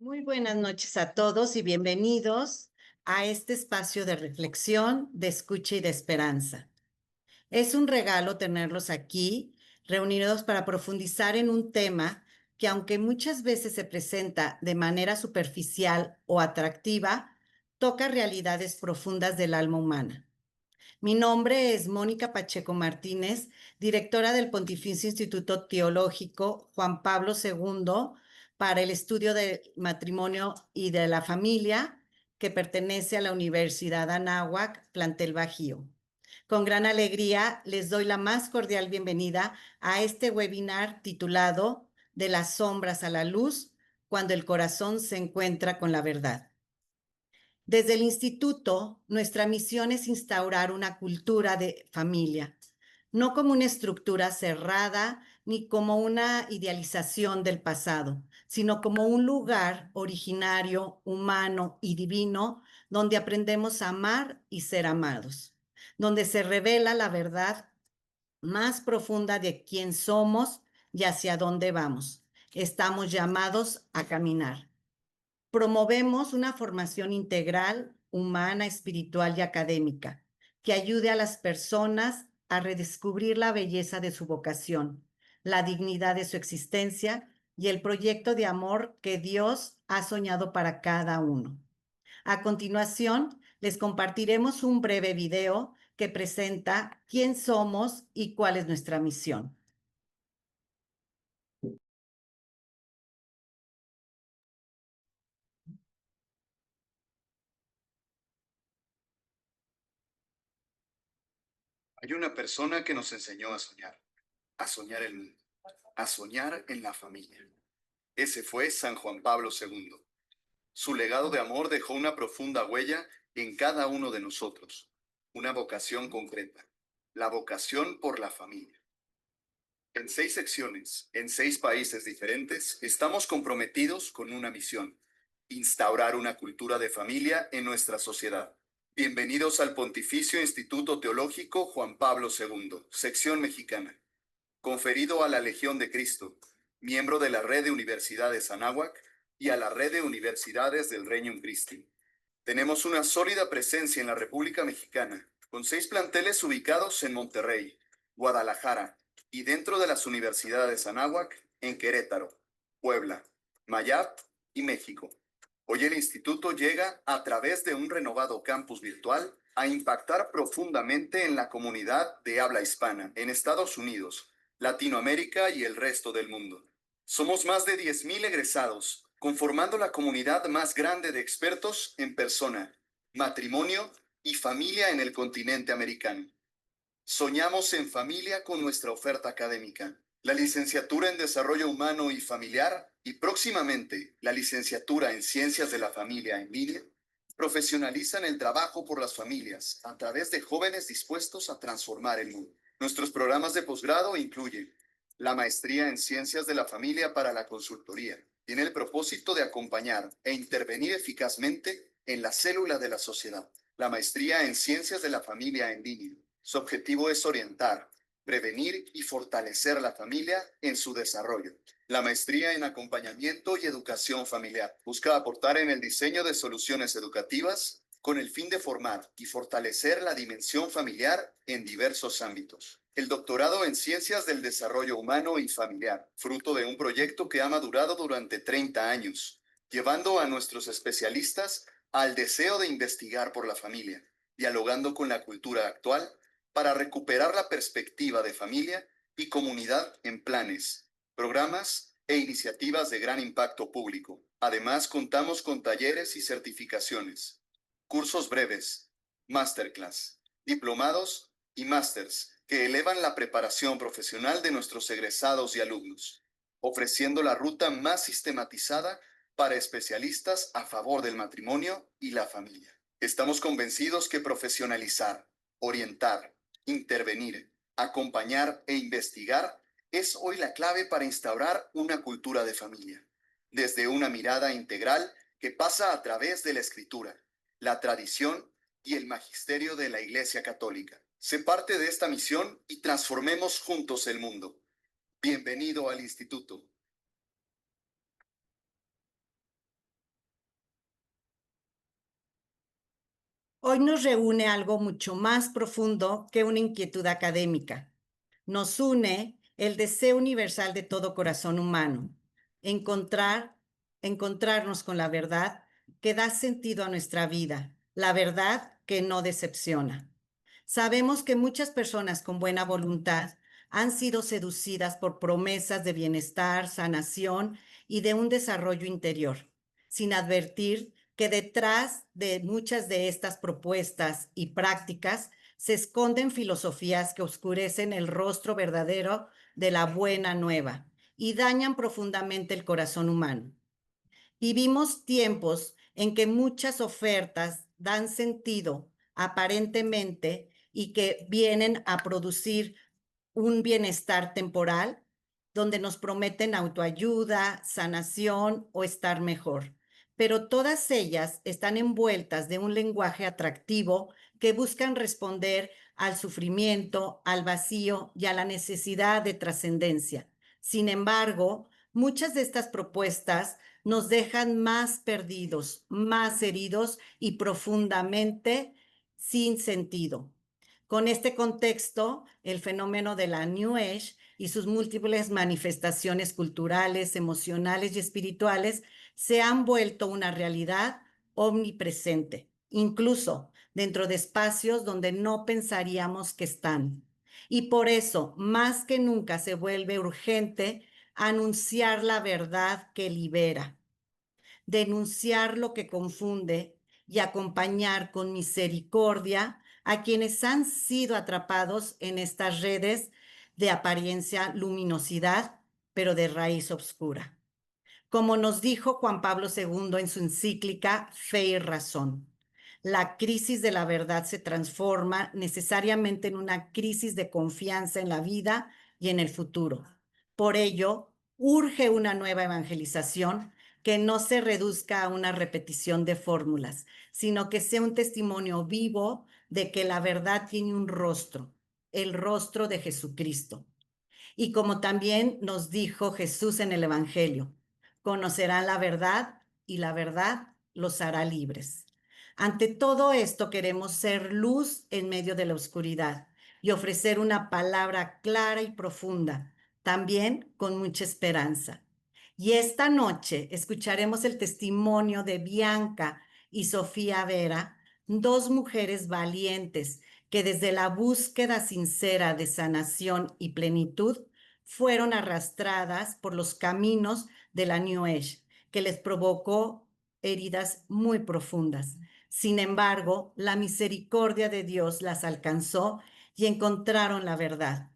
Muy buenas noches a todos y bienvenidos a este espacio de reflexión, de escucha y de esperanza. Es un regalo tenerlos aquí, reunidos para profundizar en un tema que, aunque muchas veces se presenta de manera superficial o atractiva, toca realidades profundas del alma humana. Mi nombre es Mónica Pacheco Martínez, directora del Pontificio Instituto Teológico Juan Pablo II para el estudio del matrimonio y de la familia, que pertenece a la Universidad Anáhuac, plantel Bajío. Con gran alegría les doy la más cordial bienvenida a este webinar titulado De las sombras a la luz, cuando el corazón se encuentra con la verdad. Desde el instituto, nuestra misión es instaurar una cultura de familia, no como una estructura cerrada ni como una idealización del pasado, sino como un lugar originario, humano y divino donde aprendemos a amar y ser amados, donde se revela la verdad más profunda de quién somos y hacia dónde vamos. Estamos llamados a caminar. Promovemos una formación integral, humana, espiritual y académica que ayude a las personas a redescubrir la belleza de su vocación, la dignidad de su existencia y el proyecto de amor que Dios ha soñado para cada uno. A continuación, les compartiremos un breve video que presenta quién somos y cuál es nuestra misión. Hay una persona que nos enseñó a soñar el mundo, a soñar en la familia. Ese fue San Juan Pablo II. Su legado de amor dejó una profunda huella en cada uno de nosotros, una vocación concreta, la vocación por la familia. En 6 secciones, en 6 países diferentes, estamos comprometidos con una misión: instaurar una cultura de familia en nuestra sociedad. Bienvenidos al Pontificio Instituto Teológico Juan Pablo II, sección mexicana. Conferido a la Legión de Cristo, miembro de la Red de Universidades Anáhuac y a la Red de Universidades del Regnum Christi. Tenemos una sólida presencia en la República Mexicana, con 6 planteles ubicados en Monterrey, Guadalajara y dentro de las universidades Anáhuac en Querétaro, Puebla, Mayap y México. Hoy el instituto llega, a través de un renovado campus virtual, a impactar profundamente en la comunidad de habla hispana en Estados Unidos, Latinoamérica y el resto del mundo. Somos más de 10,000 egresados, conformando la comunidad más grande de expertos en persona, matrimonio y familia en el continente americano. Soñamos en familia con nuestra oferta académica, la licenciatura en Desarrollo Humano y Familiar y próximamente la licenciatura en Ciencias de la Familia en línea. Profesionalizan el trabajo por las familias a través de jóvenes dispuestos a transformar el mundo. Nuestros programas de posgrado incluyen la maestría en Ciencias de la Familia para la consultoría. Tiene el propósito de acompañar e intervenir eficazmente en la célula de la sociedad. La maestría en Ciencias de la Familia en línea. Su objetivo es orientar, prevenir y fortalecer la familia en su desarrollo. La maestría en Acompañamiento y Educación Familiar busca aportar en el diseño de soluciones educativas con el fin de formar y fortalecer la dimensión familiar en diversos ámbitos. El doctorado en Ciencias del Desarrollo Humano y Familiar, fruto de un proyecto que ha madurado durante 30 años, llevando a nuestros especialistas al deseo de investigar por la familia, dialogando con la cultura actual para recuperar la perspectiva de familia y comunidad en planes, programas e iniciativas de gran impacto público. Además, contamos con talleres y certificaciones, cursos breves, masterclass, diplomados y másters que elevan la preparación profesional de nuestros egresados y alumnos, ofreciendo la ruta más sistematizada para especialistas a favor del matrimonio y la familia. Estamos convencidos que profesionalizar, orientar, intervenir, acompañar e investigar es hoy la clave para instaurar una cultura de familia, desde una mirada integral que pasa a través de la escritura, la tradición y el magisterio de la Iglesia Católica. Sé parte de esta misión y transformemos juntos el mundo. Bienvenido al Instituto. Hoy nos reúne algo mucho más profundo que una inquietud académica. Nos une el deseo universal de todo corazón humano, encontrar, encontrarnos con la verdad que da sentido a nuestra vida, la verdad que no decepciona. Sabemos que muchas personas con buena voluntad han sido seducidas por promesas de bienestar, sanación y de un desarrollo interior, sin advertir que detrás de muchas de estas propuestas y prácticas se esconden filosofías que oscurecen el rostro verdadero de la buena nueva y dañan profundamente el corazón humano. Vivimos tiempos en que muchas ofertas dan sentido aparentemente y que vienen a producir un bienestar temporal, donde nos prometen autoayuda, sanación o estar mejor. Pero todas ellas están envueltas de un lenguaje atractivo que buscan responder al sufrimiento, al vacío y a la necesidad de trascendencia. Sin embargo, muchas de estas propuestas nos dejan más perdidos, más heridos y profundamente sin sentido. Con este contexto, el fenómeno de la New Age y sus múltiples manifestaciones culturales, emocionales y espirituales se han vuelto una realidad omnipresente, incluso dentro de espacios donde no pensaríamos que están. Y por eso, más que nunca, se vuelve urgente anunciar la verdad que libera, denunciar lo que confunde y acompañar con misericordia a quienes han sido atrapados en estas redes de apariencia luminosidad, pero de raíz oscura. Como nos dijo Juan Pablo II en su encíclica Fe y Razón, la crisis de la verdad se transforma necesariamente en una crisis de confianza en la vida y en el futuro. Por ello, urge una nueva evangelización que no se reduzca a una repetición de fórmulas, sino que sea un testimonio vivo de que la verdad tiene un rostro, el rostro de Jesucristo. Y como también nos dijo Jesús en el Evangelio, conocerán la verdad y la verdad los hará libres. Ante todo esto queremos ser luz en medio de la oscuridad y ofrecer una palabra clara y profunda, también con mucha esperanza. Y esta noche escucharemos el testimonio de Bianca y Sofía Vera, dos mujeres valientes que desde la búsqueda sincera de sanación y plenitud fueron arrastradas por los caminos de la New Age, que les provocó heridas muy profundas. Sin embargo, la misericordia de Dios las alcanzó y encontraron la verdad.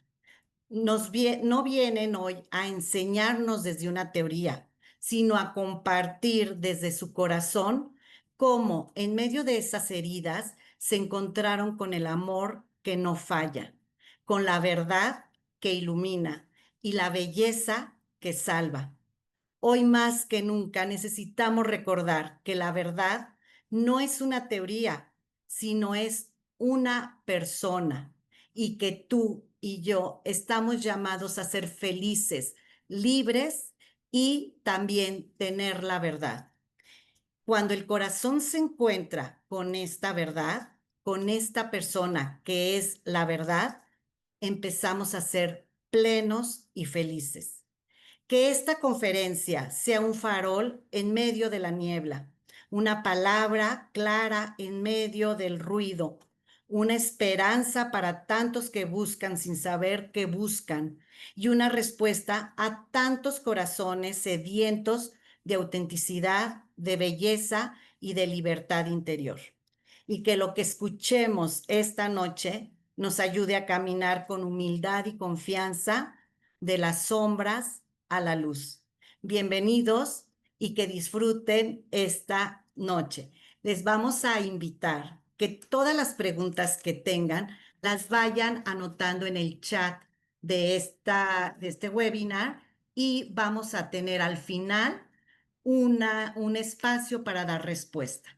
No vienen hoy a enseñarnos desde una teoría, sino a compartir desde su corazón cómo en medio de esas heridas se encontraron con el amor que no falla, con la verdad que ilumina y la belleza que salva. Hoy más que nunca necesitamos recordar que la verdad no es una teoría, sino es una persona y que tú y yo estamos llamados a ser felices, libres y también tener la verdad. Cuando el corazón se encuentra con esta verdad, con esta persona que es la verdad, empezamos a ser plenos y felices. Que esta conferencia sea un farol en medio de la niebla, una palabra clara en medio del ruido, una esperanza para tantos que buscan sin saber qué buscan y una respuesta a tantos corazones sedientos de autenticidad, de belleza y de libertad interior. Y que lo que escuchemos esta noche nos ayude a caminar con humildad y confianza de las sombras a la luz. Bienvenidos y que disfruten esta noche. Les vamos a invitar que todas las preguntas que tengan las vayan anotando en el chat de este webinar y vamos a tener al final un espacio para dar respuesta.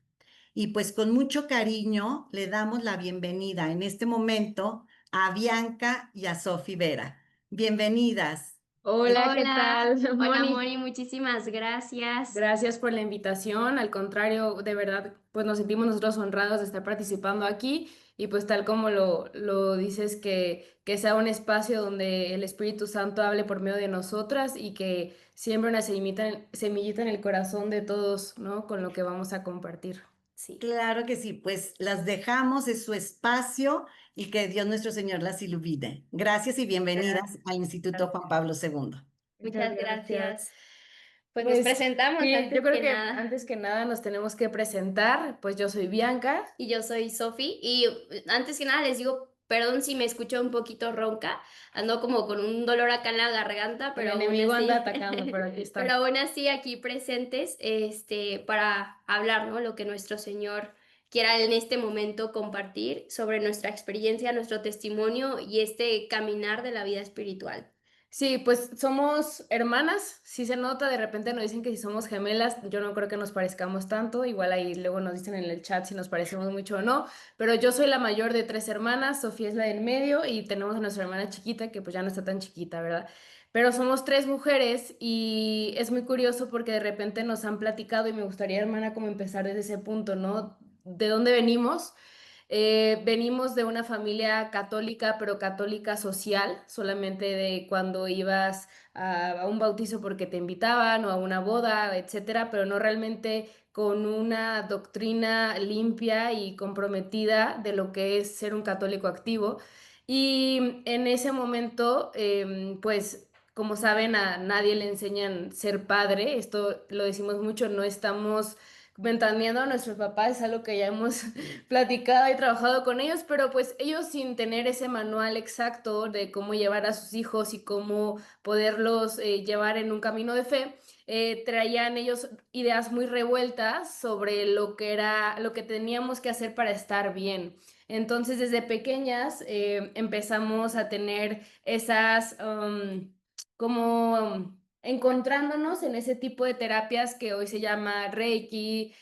Y pues con mucho cariño le damos la bienvenida en este momento a Bianca y a Sofi Vera. Bienvenidas. Hola, ¿qué Hola, tal, hola Moni? Moni, muchísimas gracias. Gracias por la invitación. Al contrario, de verdad, pues nos sentimos nosotros honrados de estar participando aquí y pues tal como lo dices, que sea un espacio donde el Espíritu Santo hable por medio de nosotras y que siembre una semillita en el corazón de todos, ¿no? Con lo que vamos a compartir. Sí, Claro que sí, pues las dejamos, es su espacio y que Dios nuestro Señor las ilumine. Gracias y bienvenidas al Instituto Gracias. Juan Pablo II. Muchas muchas gracias. gracias. Pues nos Pues presentamos sí, yo antes creo que que nada. antes que nada nos tenemos que presentar. Pues yo soy Bianca. Y yo soy Sofi y antes que nada les digo, perdón si me escucho un poquito ronca, ando como con un dolor acá en la garganta, El enemigo anda atacando, pero aquí pero está. aún así aquí presentes, para hablar, ¿no? Lo que nuestro Señor quiera en este momento compartir sobre nuestra experiencia, nuestro testimonio y este caminar de la vida espiritual. Sí, pues somos hermanas, sí se nota, de repente nos dicen que si somos gemelas, yo no creo que nos parezcamos tanto, igual ahí luego nos dicen en el chat si nos parecemos mucho o no, pero yo soy la mayor de tres hermanas, Sofía es la del medio y tenemos a nuestra hermana chiquita, que pues ya no está tan chiquita, ¿verdad? Pero somos tres mujeres y es muy curioso porque de repente nos han platicado y me gustaría, hermana, como empezar desde ese punto, ¿no? ¿De dónde venimos? Venimos de una familia católica, pero católica social, solamente de cuando ibas a un bautizo porque te invitaban o a una boda, etcétera, pero no realmente con una doctrina limpia y comprometida de lo que es ser un católico activo. Y en ese momento, pues, como saben, a nadie le enseñan ser padre, esto lo decimos mucho, no estamos ventaneando a nuestros papás, es algo que ya hemos platicado y trabajado con ellos, pero pues ellos sin tener ese manual exacto de cómo llevar a sus hijos y cómo poderlos llevar en un camino de fe, traían ellos ideas muy revueltas sobre lo que era, lo que teníamos que hacer para estar bien. Entonces, desde pequeñas empezamos a tener esas como encontrándonos en ese tipo de terapias que hoy se llama Reiki,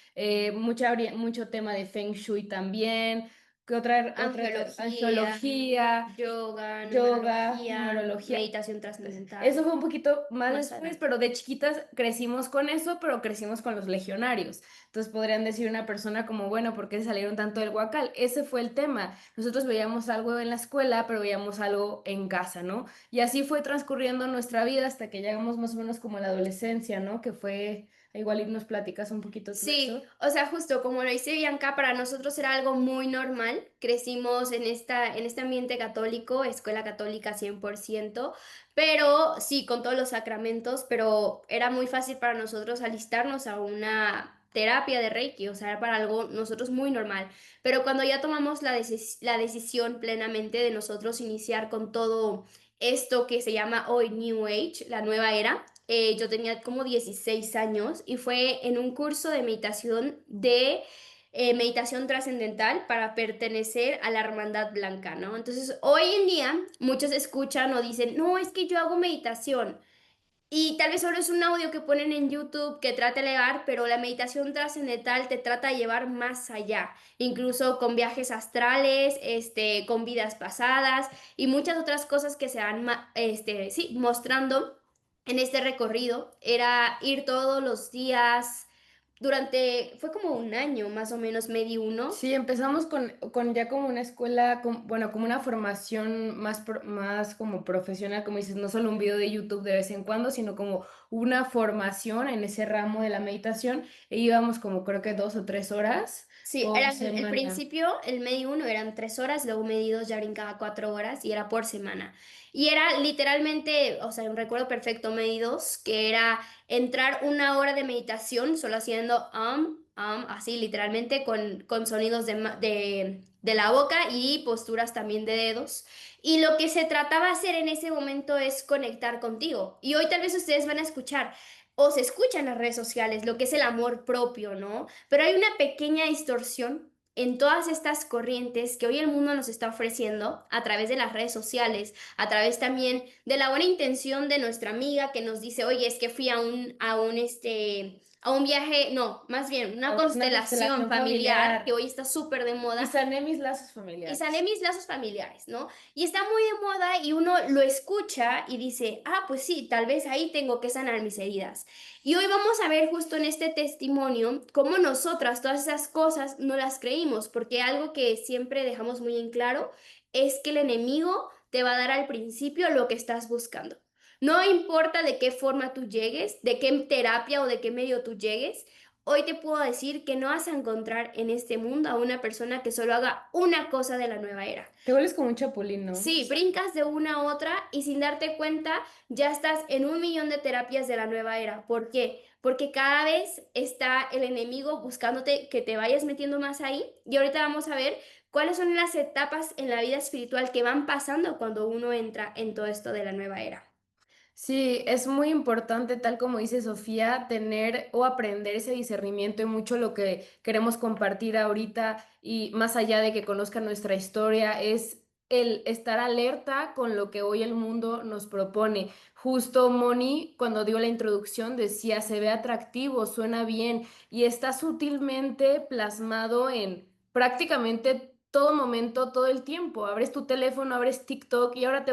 mucho tema de Feng Shui también, que otra Angiología, angiología, yoga, yoga, numerología, numerología. meditación Entonces, trascendental, eso fue un poquito más más después, adelante. pero de chiquitas crecimos con eso, pero crecimos con los legionarios. Entonces podrían decir una persona como, bueno, ¿por qué se salieron tanto del Huacal? Ese fue el tema. Nosotros veíamos algo en la escuela, pero veíamos algo en casa, ¿no? Y así fue transcurriendo nuestra vida hasta que llegamos más o menos como a la adolescencia, ¿no? Que fue, igual y nos platicas un poquito tú de Sí, eso. o sea, justo como lo dice Bianca, para nosotros era algo muy normal. Crecimos en este ambiente católico, escuela católica 100%, pero sí, con todos los sacramentos, pero era muy fácil para nosotros alistarnos a una terapia de Reiki, o sea, era para algo nosotros muy normal. Pero cuando ya tomamos la decisión plenamente de nosotros iniciar con todo esto que se llama hoy New Age, la nueva era, yo tenía como 16 años y fue en un curso de meditación trascendental para pertenecer a la Hermandad Blanca, ¿no? Entonces, hoy en día muchos escuchan o dicen, no, es que yo hago meditación. Y tal vez solo es un audio que ponen en YouTube que trata de elevar, pero la meditación trascendental te trata de llevar más allá, incluso con viajes astrales, con vidas pasadas y muchas otras cosas que se van, sí, mostrando en este recorrido. Era ir todos los días fue como un año, más o menos, medio uno. Sí, empezamos con ya como una escuela, bueno, como una formación más, más como profesional, como dices, no solo un video de YouTube de vez en cuando, sino como una formación en ese ramo de la meditación. E íbamos como creo que 2 o 3 horas Sí, por eran el semana. principio, el medio uno eran 3 horas, luego medio dos ya brincaba 4 horas y era por semana. Y era literalmente, o sea, un recuerdo perfecto, medio dos, que era entrar una hora de meditación solo haciendo así literalmente con sonidos de la boca y posturas también de dedos. Y lo que se trataba de hacer en ese momento es conectar contigo. Y hoy tal vez ustedes van a escuchar o se escucha en las redes sociales lo que es el amor propio, ¿no? Pero hay una pequeña distorsión en todas estas corrientes que hoy el mundo nos está ofreciendo a través de las redes sociales, a través también de la buena intención de nuestra amiga que nos dice, oye, es que fui a un viaje, no, más bien una Una constelación constelación familiar, que familiar. hoy está súper de Y moda. sané mis lazos Y familiares. sané mis lazos familiares, ¿no? Y está muy de moda y uno lo escucha y dice, ah, pues sí, tal vez ahí tengo que sanar mis heridas. Y hoy vamos a ver justo en este testimonio cómo nosotras todas esas cosas no las creímos, porque algo que siempre dejamos muy en claro es que el enemigo te va a dar al principio lo que estás buscando. No importa de qué forma tú llegues, de qué terapia o de qué medio tú llegues, hoy te puedo decir que no vas a encontrar en este mundo a una persona que solo haga una cosa de la nueva era. Te vuelves como un chapulín, ¿no? Sí, brincas de una a otra y sin darte cuenta ya estás en 1 millón de terapias de la nueva era. ¿Por qué? Porque cada vez está el enemigo buscándote que te vayas metiendo más ahí. Y ahorita vamos a ver cuáles son las etapas en la vida espiritual que van pasando cuando uno entra en todo esto de la nueva era. Sí, es muy importante, tal como dice Sofía, tener o aprender ese discernimiento y mucho lo que queremos compartir ahorita y más allá de que conozcan nuestra historia, es el estar alerta con lo que hoy el mundo nos propone. Justo Moni, cuando dio la introducción, decía, se ve atractivo, suena bien y está sutilmente plasmado en prácticamente todo momento, todo el tiempo. Abres tu teléfono, abres TikTok y ahora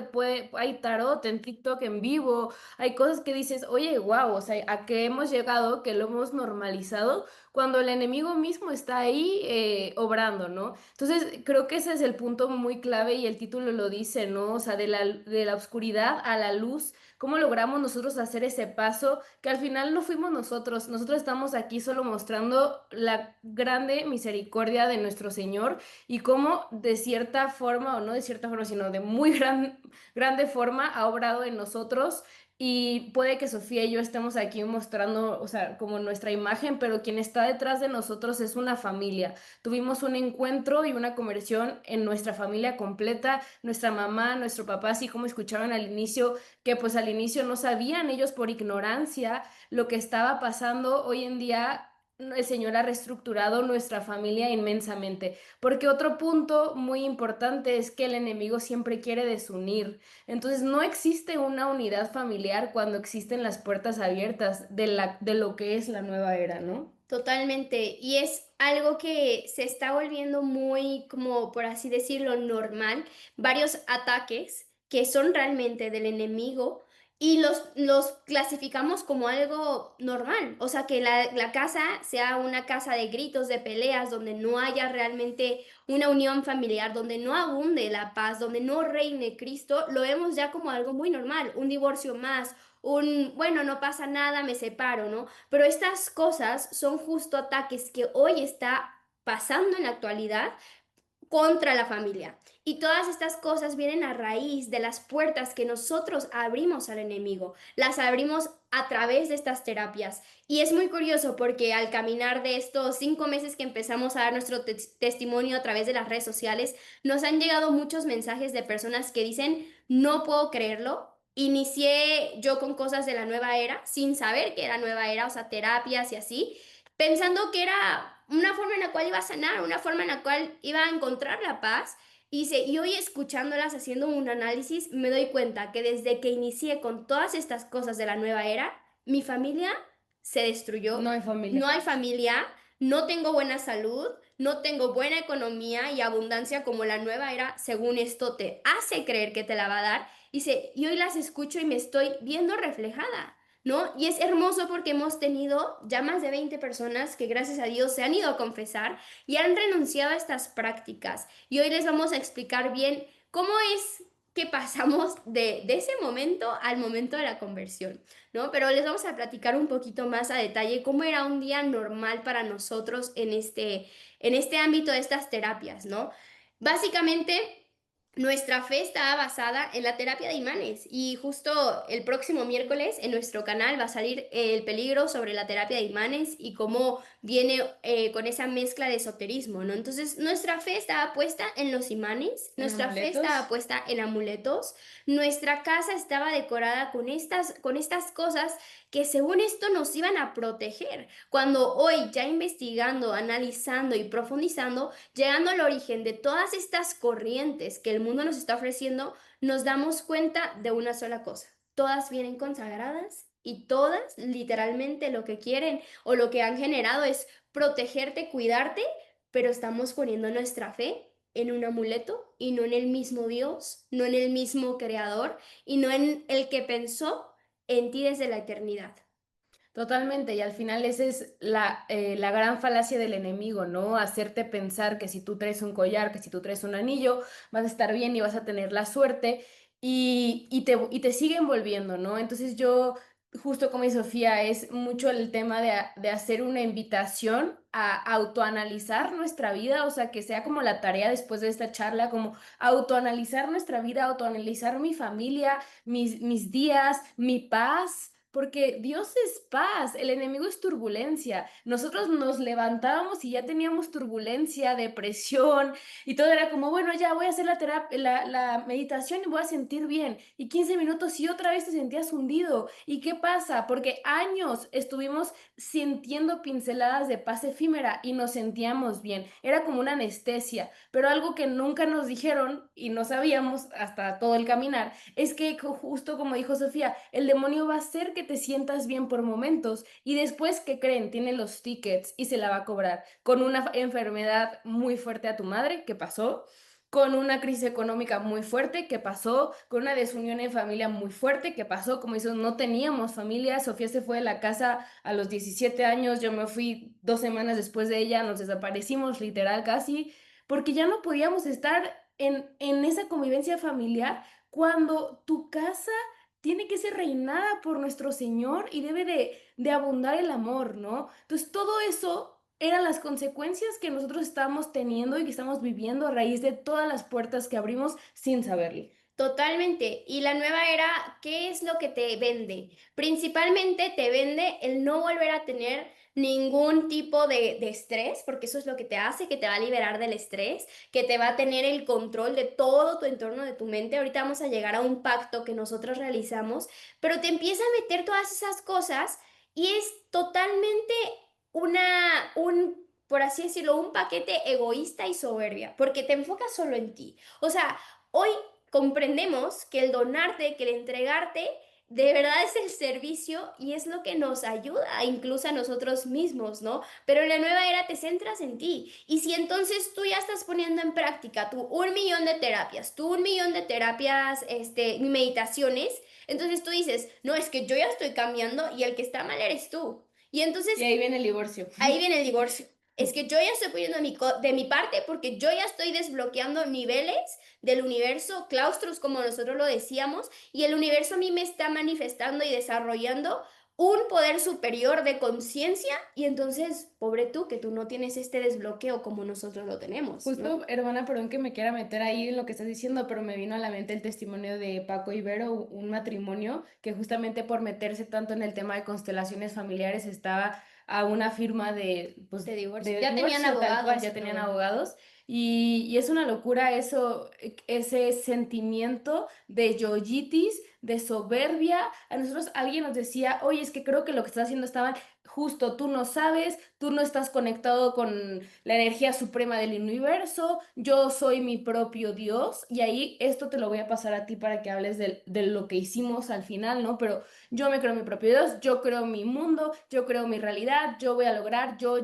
hay tarot en TikTok en vivo, hay cosas que dices, oye, wow, o sea, ¿a qué hemos llegado que lo hemos normalizado cuando el enemigo mismo está ahí obrando, ¿no? Entonces, creo que ese es el punto muy clave y el título lo dice, ¿no? O sea, de la oscuridad a la luz. ¿Cómo logramos nosotros hacer ese paso que al final no fuimos nosotros estamos aquí solo mostrando la grande misericordia de nuestro Señor y cómo de cierta forma, o no de cierta forma, sino de muy grande forma, ha obrado en nosotros. Y puede que Sofía y yo estemos aquí mostrando, o sea, como nuestra imagen, pero quien está detrás de nosotros es una familia. Tuvimos un encuentro y una conversión en nuestra familia completa, nuestra mamá, nuestro papá, así como escucharon al inicio, que pues al inicio no sabían ellos por ignorancia lo que estaba pasando. Hoy en día el Señor ha reestructurado nuestra familia inmensamente, porque otro punto muy importante es que el enemigo siempre quiere desunir. Entonces no existe una unidad familiar cuando existen las puertas abiertas de lo que es la nueva era, ¿no? Totalmente. Y es algo que se está volviendo muy, como por así decirlo, normal. Varios ataques que son realmente del enemigo y los clasificamos como algo normal. O sea, que la casa sea una casa de gritos, de peleas, donde no haya realmente una unión familiar, donde no abunde la paz, donde no reine Cristo, lo vemos ya como algo muy normal. Un divorcio más, bueno, no pasa nada, me separo, ¿no? Pero estas cosas son justo ataques que hoy está pasando en la actualidad contra la familia. Y todas estas cosas vienen a raíz de las puertas que nosotros abrimos al enemigo. Las abrimos a través de estas terapias. Y es muy curioso porque al caminar de estos 5 meses que empezamos a dar nuestro testimonio a través de las redes sociales, nos han llegado muchos mensajes de personas que dicen, no puedo creerlo. Inicié yo con cosas de la nueva era, sin saber que era nueva era, o sea, terapias y así, pensando que era una forma en la cual iba a sanar, una forma en la cual iba a encontrar la paz. Y hoy escuchándolas, haciendo un análisis, me doy cuenta que desde que inicié con todas estas cosas de la nueva era, mi familia se No destruyó, hay familia. no hay familia, no tengo buena salud, no tengo buena economía y abundancia como la nueva era, según esto te hace creer que te la va a dar. Y hoy las escucho y me estoy viendo reflejada. ¿No? Y es hermoso porque hemos tenido ya más de 20 personas que gracias a Dios se han ido a confesar y han renunciado a estas prácticas. Y hoy les vamos a explicar bien cómo es que pasamos de ese momento al momento de la conversión, ¿no? Pero les vamos a platicar un poquito más a detalle cómo era un día normal para nosotros en este ámbito de estas terapias, ¿no? Básicamente... Nuestra fe estaba basada en la terapia de imanes y justo el próximo miércoles en nuestro canal va a salir el peligro sobre la terapia de imanes y cómo viene con esa mezcla de esoterismo, ¿no? Entonces, nuestra fe estaba puesta en los imanes, En nuestra fe amuletos. estaba puesta en amuletos, nuestra casa estaba decorada con estas cosas que según esto nos iban a proteger. Cuando hoy, ya investigando, analizando y profundizando, llegando al origen de todas estas corrientes que el mundo nos está ofreciendo, nos damos cuenta de una sola cosa. Todas vienen consagradas y todas literalmente lo que quieren o lo que han generado es protegerte, cuidarte, pero estamos poniendo nuestra fe en un amuleto y no en el mismo Dios, no en el mismo creador y no en el que pensó en ti desde la eternidad. Totalmente, y al final esa es la gran falacia del enemigo, ¿no? Hacerte pensar que si tú traes un collar, que si tú traes un anillo, vas a estar bien y vas a tener la suerte y te sigue envolviendo, ¿no? Entonces yo, justo como dice Sofía, es mucho el tema de hacer una invitación a autoanalizar nuestra vida, o sea, que sea como la tarea después de esta charla, como autoanalizar nuestra vida, autoanalizar mi familia, mis días, mi paz. Porque Dios es paz, el enemigo es turbulencia. Nosotros nos levantábamos y ya teníamos turbulencia, depresión y todo era como, bueno, ya voy a hacer la terapia, la meditación y voy a sentir bien. Y 15 minutos y otra vez te sentías hundido. ¿Y qué pasa? Porque años estuvimos sintiendo pinceladas de paz efímera y nos sentíamos bien. Era como una anestesia, pero algo que nunca nos dijeron y no sabíamos hasta todo el caminar es que justo como dijo Sofía, el demonio va a hacer que te sientas bien por momentos y después, ¿qué creen? Tiene los tickets y se la va a cobrar con una enfermedad muy fuerte a tu madre, ¿qué pasó? Con una crisis económica muy fuerte, ¿qué pasó? Con una desunión en familia muy fuerte, ¿qué pasó? Como dices, no teníamos familia, Sofía se fue de la casa a los 17 años, yo me fui 2 semanas después de ella, nos desaparecimos literal casi, porque ya no podíamos estar en esa convivencia familiar cuando tu casa tiene que ser reinada por nuestro Señor y debe de abundar el amor, ¿no? Entonces, todo eso eran las consecuencias que nosotros estamos teniendo y que estamos viviendo a raíz de todas las puertas que abrimos sin saberlo. Totalmente. Y la nueva era, ¿qué es lo que te vende? Principalmente te vende el no volver a tener ningún tipo de estrés, porque eso es lo que te hace, que te va a liberar del estrés, que te va a tener el control de todo tu entorno, de tu mente. Ahorita vamos a llegar a un pacto que nosotros realizamos, pero te empieza a meter todas esas cosas y es totalmente por así decirlo, un paquete egoísta y soberbia, porque te enfocas solo en ti. O sea, hoy comprendemos que el donarte, que el entregarte, de verdad es el servicio y es lo que nos ayuda, incluso a nosotros mismos, ¿no? Pero en la nueva era te centras en ti. Y si entonces tú ya estás poniendo en práctica tu 1 millón de terapias, tu 1 millón de terapias, meditaciones, entonces tú dices, no, es que yo ya estoy cambiando y el que está mal eres tú. Y Y entonces ahí viene el divorcio. ahí viene el divorcio. Es que yo ya estoy poniendo de mi parte porque yo ya estoy desbloqueando niveles del universo, claustros como nosotros lo decíamos, y el universo a mí me está manifestando y desarrollando un poder superior de conciencia y entonces, pobre tú, que tú no tienes este desbloqueo como nosotros lo tenemos, ¿no? Justo, hermana, perdón que me quiera meter ahí en lo que estás diciendo, pero me vino a la mente el testimonio de Paco Ibero, un matrimonio que justamente por meterse tanto en el tema de constelaciones familiares estaba a una firma de, pues, De divorcio. de Ya tenían divorcio, tal cual, abogados y ya tenían todo. abogados. Y es una locura eso, ese sentimiento de yoyitis, de soberbia. A nosotros alguien nos decía, oye, es que creo que lo que estás haciendo está mal. Justo, tú no sabes, tú no estás conectado con la energía suprema del universo, yo soy mi propio Dios y ahí esto te lo voy a pasar a ti para que hables de lo que hicimos al final, ¿no? Pero yo me creo mi propio Dios, yo creo mi mundo, yo creo mi realidad, yo voy a lograr, yo.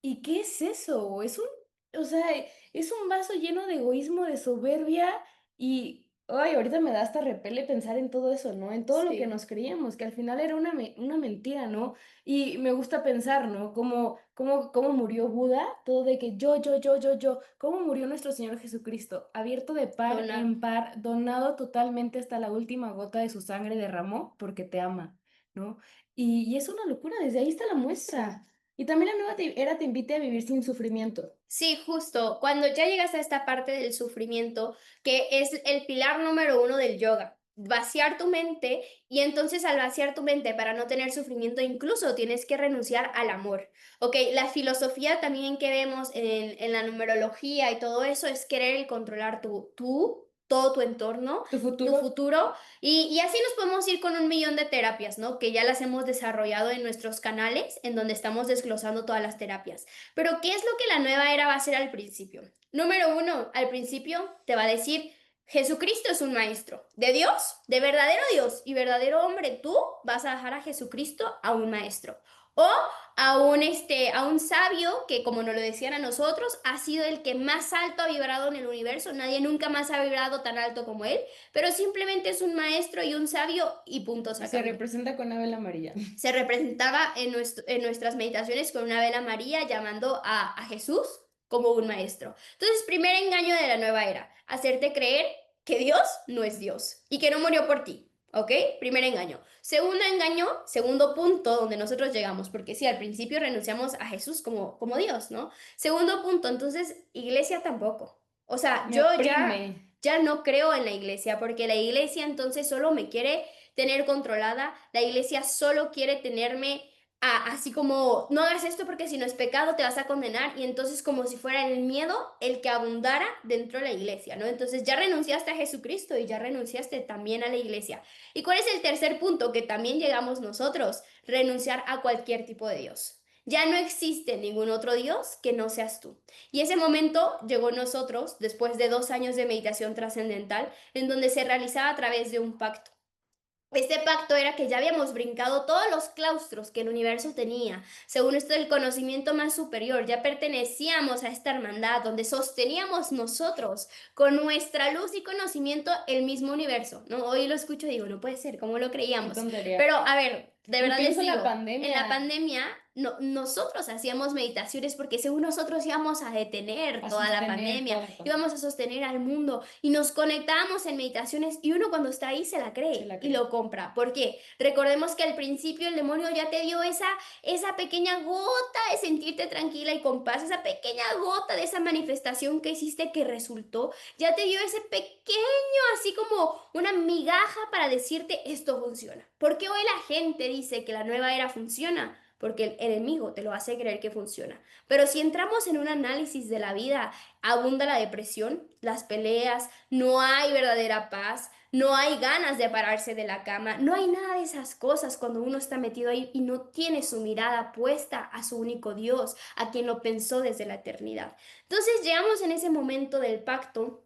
¿Y qué es eso? O sea, es un vaso lleno de egoísmo, de soberbia y, ay, ahorita me da hasta repele pensar en todo eso, ¿no? En todo lo que Sí. nos creíamos, que al final era una mentira, ¿no? Y me gusta pensar, ¿no? Cómo murió Buda, todo de que yo. Cómo murió nuestro Señor Jesucristo, abierto de par Donado. en par, donado totalmente hasta la última gota de su sangre derramó porque te ama, ¿no? Y es una locura, desde ahí está la Sí. muestra. Y también la nueva era te invite a vivir sin sufrimiento. Sí, justo. Cuando ya llegas a esta parte del sufrimiento, que es el pilar número 1 del yoga, vaciar tu mente y entonces al vaciar tu mente para no tener sufrimiento, incluso tienes que renunciar al amor. Ok, la filosofía también que vemos en la numerología y todo eso es querer el controlar todo tu entorno, Tu tu futuro. futuro y así nos podemos ir con 1 millón de terapias, ¿no? Que ya las hemos desarrollado en nuestros canales, en donde estamos desglosando todas las terapias. Pero, ¿qué es lo que la nueva era va a hacer al principio? Número 1, al principio te va a decir, Jesucristo es un maestro de Dios, de verdadero Dios y verdadero hombre. Tú vas a dejar a Jesucristo a un maestro o a un sabio que, como nos lo decían a nosotros, ha sido el que más alto ha vibrado en el universo. Nadie nunca más ha vibrado tan alto como él, pero simplemente es un maestro y un sabio y punto, se Y se acabó. representa con una vela amarilla. Se representaba en nuestras meditaciones con una vela María llamando a Jesús como un maestro. Entonces, primer engaño de la nueva era, hacerte creer que Dios no es Dios y que no murió por ti. ¿Ok? Primer engaño. Segundo engaño, segundo punto donde nosotros llegamos, porque sí, al principio renunciamos a Jesús como Dios, ¿no? Segundo punto, entonces, iglesia tampoco. O sea, Me yo oprime. ya no creo en la iglesia, porque la iglesia entonces solo me quiere tener controlada, la iglesia solo quiere tenerme así como, no hagas esto porque si no es pecado te vas a condenar, y entonces como si fuera el miedo el que abundara dentro de la iglesia, ¿no? Entonces ya renunciaste a Jesucristo y ya renunciaste también a la iglesia. ¿Y cuál es el tercer punto que también llegamos nosotros? Renunciar a cualquier tipo de Dios. Ya no existe ningún otro Dios que no seas tú. Y ese momento llegó nosotros después de 2 años de meditación trascendental, en donde se realizaba a través de un pacto. Este pacto era que ya habíamos brincado todos los claustros que el universo tenía. Según esto, el conocimiento más superior, ya pertenecíamos a esta hermandad donde sosteníamos nosotros con nuestra luz y conocimiento el mismo universo, ¿no? Hoy lo escucho y digo, no puede ser, ¿cómo lo Qué creíamos? tontería. Pero a ver, de verdad les Incluso en la digo, en la pandemia. pandemia nosotros hacíamos meditaciones porque según nosotros íbamos a detener A toda la sostener pandemia, toda la pandemia. íbamos a sostener al mundo y nos conectábamos en meditaciones y uno cuando está ahí se la cree Se la y cree. lo compra. ¿Por qué? Recordemos que al principio el demonio ya te dio esa pequeña gota de sentirte tranquila y con paz, esa pequeña gota de esa manifestación que hiciste que resultó, ya te dio ese pequeño, así como una migaja para decirte esto funciona. ¿Por qué hoy la gente dice que la nueva era funciona? Porque el enemigo te lo hace creer que funciona. Pero si entramos en un análisis de la vida, abunda la depresión, las peleas, no hay verdadera paz, no hay ganas de pararse de la cama, no hay nada de esas cosas cuando uno está metido ahí y no tiene su mirada puesta a su único Dios, a quien lo pensó desde la eternidad. Entonces llegamos en ese momento del pacto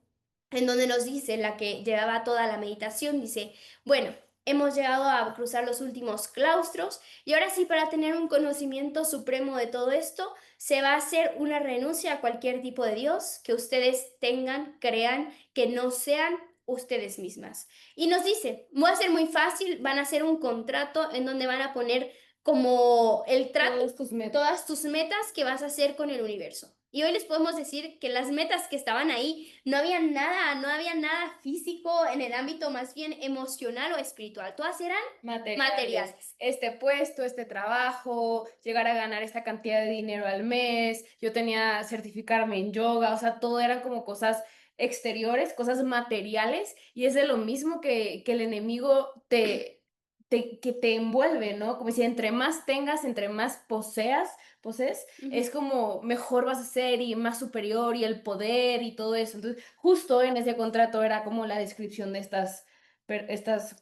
en donde nos dice, la que llevaba toda la meditación, dice, bueno, hemos llegado a cruzar los últimos claustros y ahora sí, para tener un conocimiento supremo de todo esto, se va a hacer una renuncia a cualquier tipo de Dios que ustedes tengan, crean, que no sean ustedes mismas. Y nos dice, va a ser muy fácil, van a hacer un contrato en donde van a poner como el trato, Todas tus metas. todas tus metas que vas a hacer con el universo. Y hoy les podemos decir que las metas que estaban ahí, no había nada físico en el ámbito más bien emocional o espiritual. Todas eran materiales. Este puesto, este trabajo, llegar a ganar esta cantidad de dinero al mes, yo tenía certificarme en yoga, o sea, todo eran como cosas exteriores, cosas materiales, y es de lo mismo que el enemigo que te envuelve, ¿no? Como si entre más tengas, entre más posees, es como mejor vas a ser y más superior y el poder y todo eso. Entonces, justo en ese contrato era como la descripción de estas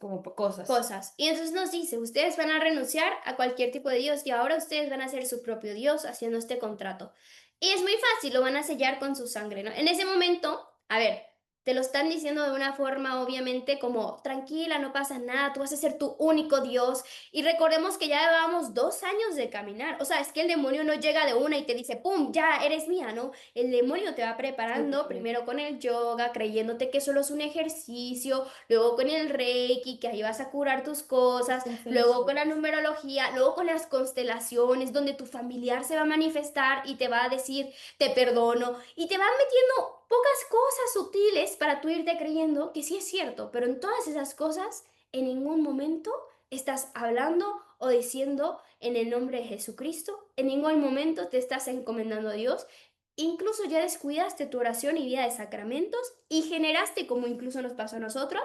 como cosas. Y entonces nos dice, ustedes van a renunciar a cualquier tipo de Dios y ahora ustedes van a ser su propio Dios haciendo este contrato. Y es muy fácil, lo van a sellar con su sangre, ¿no? En ese momento, a ver, te lo están diciendo de una forma obviamente como, tranquila, no pasa nada, tú vas a ser tu único Dios. Y recordemos que ya llevábamos 2 años de caminar. O sea, es que el demonio no llega de una y te dice, ¡pum!, ya eres mía, ¿no? El demonio te va preparando primero con el yoga, creyéndote que solo es un ejercicio, luego con el Reiki, que ahí vas a curar tus cosas, luego con la numerología, luego con las constelaciones, donde tu familiar se va a manifestar y te va a decir, te perdono, y te van metiendo pocas cosas sutiles para tú irte creyendo que sí es cierto, pero en todas esas cosas, en ningún momento estás hablando o diciendo en el nombre de Jesucristo, en ningún momento te estás encomendando a Dios. Incluso ya descuidaste tu oración y vida de sacramentos y generaste, como incluso nos pasó a nosotros,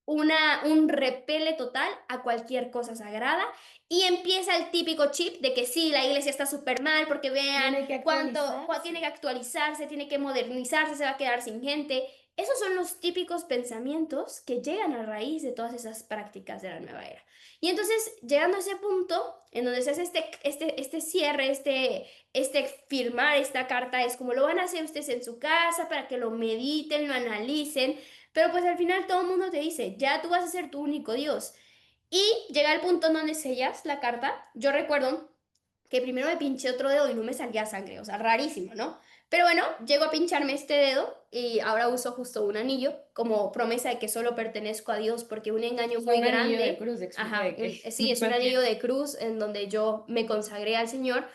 un repele total a cualquier cosa sagrada, y empieza el típico chip de que sí, la iglesia está súper mal porque vean Tiene que tiene que actualizarse, tiene que modernizarse, se va a quedar sin gente. Esos son los típicos pensamientos que llegan a raíz de todas esas prácticas de la nueva era. Y entonces, llegando a ese punto, en donde se hace este cierre, firmar esta carta, es como lo van a hacer ustedes en su casa para que lo mediten, lo analicen. Pero pues al final todo el mundo te dice, ya tú vas a ser tu único Dios. Y llega el punto en donde sellas la carta. Yo recuerdo que primero me pinché otro dedo y no me salía sangre, o sea, rarísimo, ¿no? Pero bueno, llego a pincharme este dedo y ahora uso justo un anillo como promesa de que solo pertenezco a Dios porque un engaño O sea, muy un anillo de grande, cruz, explica ajá, de qué. sí, es un ¿Para anillo qué? de cruz en donde yo me consagré al Señor,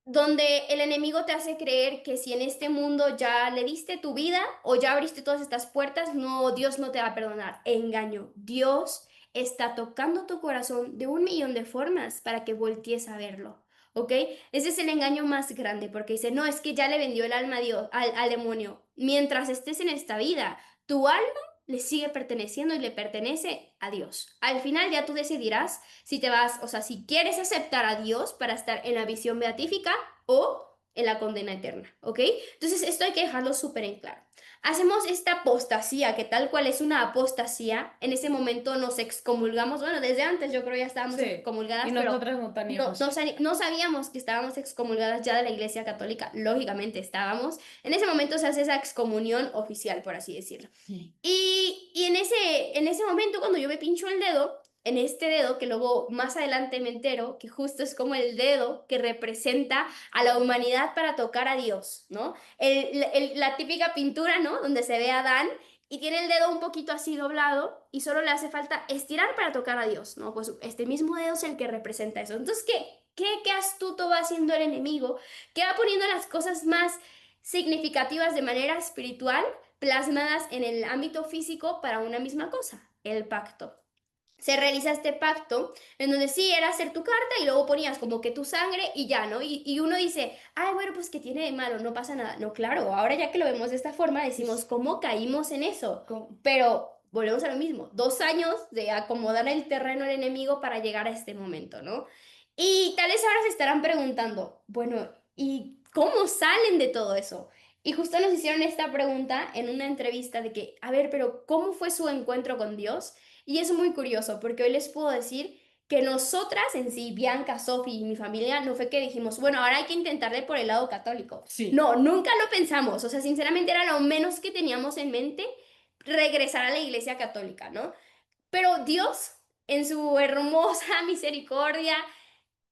donde el enemigo te hace creer que si en este mundo ya le diste tu vida o ya abriste todas estas puertas, no, Dios no te va a perdonar. Engaño. Dios está tocando tu corazón de 1 millón de formas para que voltees a verlo. ¿Ok? Ese es el engaño más grande porque dice, no, es que ya le vendió el alma a Dios, al demonio. Mientras estés en esta vida, tu alma le sigue perteneciendo y le pertenece a Dios. Al final ya tú decidirás si te vas, o sea, si quieres aceptar a Dios para estar en la visión beatífica o en la condena eterna, ¿ok? Entonces esto hay que dejarlo súper en claro. Hacemos esta apostasía, que tal cual es una apostasía, en ese momento nos excomulgamos, bueno, desde antes yo creo ya estábamos Sí, y excomulgadas, pero nosotras no teníamos. no sabíamos que estábamos excomulgadas ya de la Iglesia Católica, lógicamente estábamos. En ese momento se hace esa excomunión oficial, por así decirlo. Y en ese momento, cuando yo me pincho el dedo, en este dedo, que luego más adelante me entero que justo es como el dedo que representa a la humanidad para tocar a Dios, ¿no? La típica pintura, ¿no? Donde se ve a Adán y tiene el dedo un poquito así doblado y solo le hace falta estirar para tocar a Dios, ¿no? Pues este mismo dedo es el que representa eso. Entonces, ¿qué astuto va haciendo el enemigo? Que va poniendo las cosas más significativas de manera espiritual plasmadas en el ámbito físico para una misma cosa, el pacto. Se realiza este pacto en donde sí era hacer tu carta y luego ponías como que tu sangre y ya, ¿no? Y uno dice, ay, bueno, pues ¿qué tiene de malo? No pasa nada. No, claro, ahora ya que lo vemos de esta forma, decimos, ¿cómo caímos en eso? Pero volvemos a lo mismo, 2 años de acomodar el terreno al enemigo para llegar a este momento, ¿no? Y tal vez ahora se estarán preguntando, bueno, ¿y cómo salen de todo eso? Y justo nos hicieron esta pregunta en una entrevista de que, a ver, pero ¿cómo fue su encuentro con Dios? Y es muy curioso porque hoy les puedo decir que nosotras en sí, Bianca, Sofi y mi familia, no fue que dijimos, bueno, ahora hay que intentarle por el lado católico. Sí. No, nunca lo pensamos. O sea, sinceramente era lo menos que teníamos en mente regresar a la iglesia católica, ¿no? Pero Dios, en su hermosa misericordia,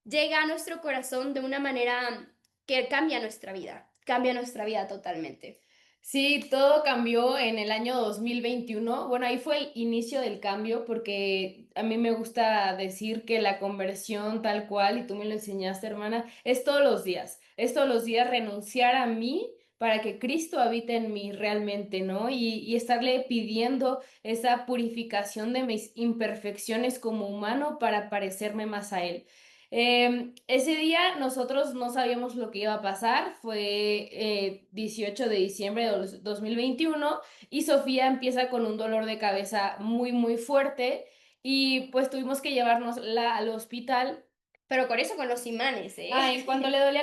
llega a nuestro corazón de una manera que cambia nuestra vida totalmente. Sí, todo cambió en el año 2021. Bueno, ahí fue el inicio del cambio porque a mí me gusta decir que la conversión tal cual, y tú me lo enseñaste, hermana, es todos los días. Es todos los días renunciar a mí para que Cristo habite en mí realmente, ¿no? Y estarle pidiendo esa purificación de mis imperfecciones como humano para parecerme más a Él. Ese día nosotros no sabíamos lo que iba a pasar, fue 18 de diciembre de 2021 y Sofía empieza con un dolor de cabeza muy muy fuerte y pues tuvimos que llevarnosla al hospital. Pero con eso, con los imanes, ¿eh? Ay, cuando le dolía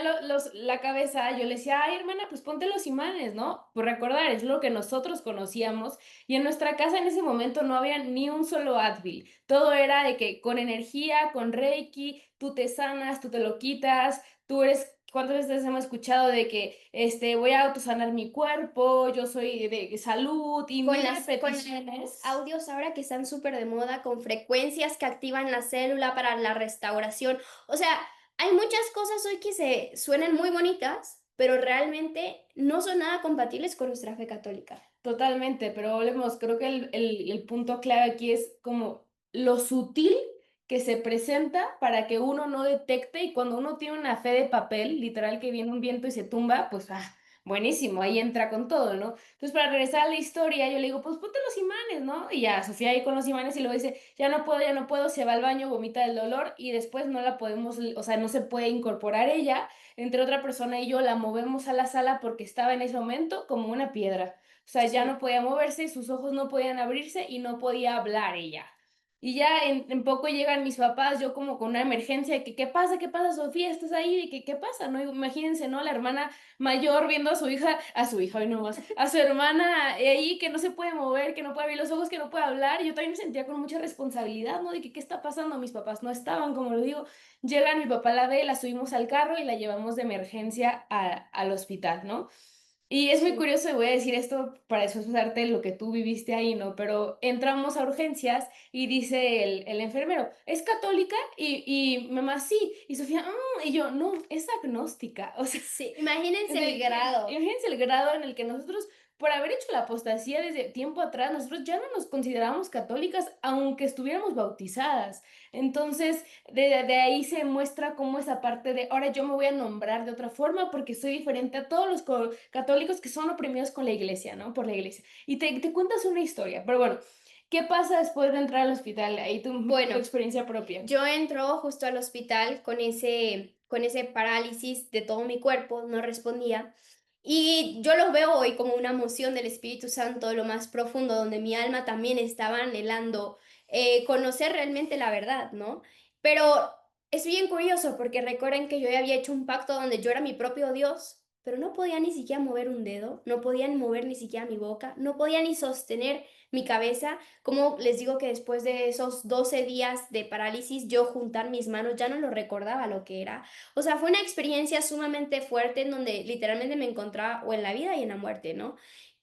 la cabeza, yo le decía, ay, hermana, pues ponte los imanes, ¿no? Por recordar, es lo que nosotros conocíamos. Y en nuestra casa en ese momento no había ni un solo Advil. Todo era de que con energía, con Reiki, tú te sanas, tú te lo quitas, tú eres. ¿Cuántas veces hemos escuchado de que voy a autosanar mi cuerpo, yo soy de salud y Con mil con repeticiones? audios ahora que están súper de moda, con frecuencias que activan la célula para la restauración. O sea, hay muchas cosas hoy que se suenan muy bonitas, pero realmente no son nada compatibles con nuestra fe católica. Totalmente, pero volvemos, creo que el punto clave aquí es como lo sutil que se presenta para que uno no detecte y cuando uno tiene una fe de papel, literal que viene un viento y se tumba, pues buenísimo, ahí entra con todo, ¿no? Entonces para regresar a la historia, yo le digo, pues ponte los imanes, ¿no? Y ya, Sofía ahí con los imanes y luego dice, ya no puedo, se va al baño, vomita del dolor y después no la podemos, o sea, no se puede incorporar ella, entre otra persona y yo la movemos a la sala porque estaba en ese momento como una piedra. O sea, ya Sí. no podía moverse, sus ojos no podían abrirse y no podía hablar ella. Y ya en poco llegan mis papás, yo como con una emergencia, de que ¿qué pasa? ¿Qué pasa, Sofía? ¿Estás ahí? De que ¿qué pasa? No, imagínense, ¿no? La hermana mayor viendo a su hija hoy nomás, a su hermana ahí que no se puede mover, que no puede abrir los ojos, que no puede hablar. Y yo también me sentía con mucha responsabilidad, ¿no? De que ¿qué está pasando? Mis papás no estaban, como lo digo. Llegan, mi papá la ve, la subimos al carro y la llevamos de emergencia al hospital, ¿no? Y es muy Sí. curioso, y voy a decir esto para después pasarte lo que tú viviste ahí, ¿no? Pero entramos a urgencias y dice el enfermero, ¿es católica? Y mamá, sí. Y Sofía, y yo, no, es agnóstica. O sea, Sí, imagínense el de, grado. imagínense el grado en el que nosotros, por haber hecho la apostasía desde tiempo atrás, nosotros ya no nos considerábamos católicas, aunque estuviéramos bautizadas. Entonces, de ahí se muestra cómo esa parte de, ahora yo me voy a nombrar de otra forma porque soy diferente a todos los católicos que son oprimidos con la iglesia, ¿no? Por la iglesia. Y te cuentas una historia, pero bueno, ¿qué pasa después de entrar al hospital? Ahí tu Bueno, experiencia propia. yo entro justo al hospital con ese parálisis de todo mi cuerpo, no respondía. Y yo lo veo hoy como una moción del Espíritu Santo de lo más profundo, donde mi alma también estaba anhelando conocer realmente la verdad, ¿no? Pero es bien curioso porque recuerden que yo ya había hecho un pacto donde yo era mi propio Dios, pero no podía ni siquiera mover un dedo, no podía ni mover ni siquiera mi boca, no podía ni sostener mi cabeza. Como les digo que después de esos 12 días de parálisis, yo juntar mis manos ya no lo recordaba lo que era. O sea, fue una experiencia sumamente fuerte en donde literalmente me encontraba o en la vida y en la muerte, ¿no?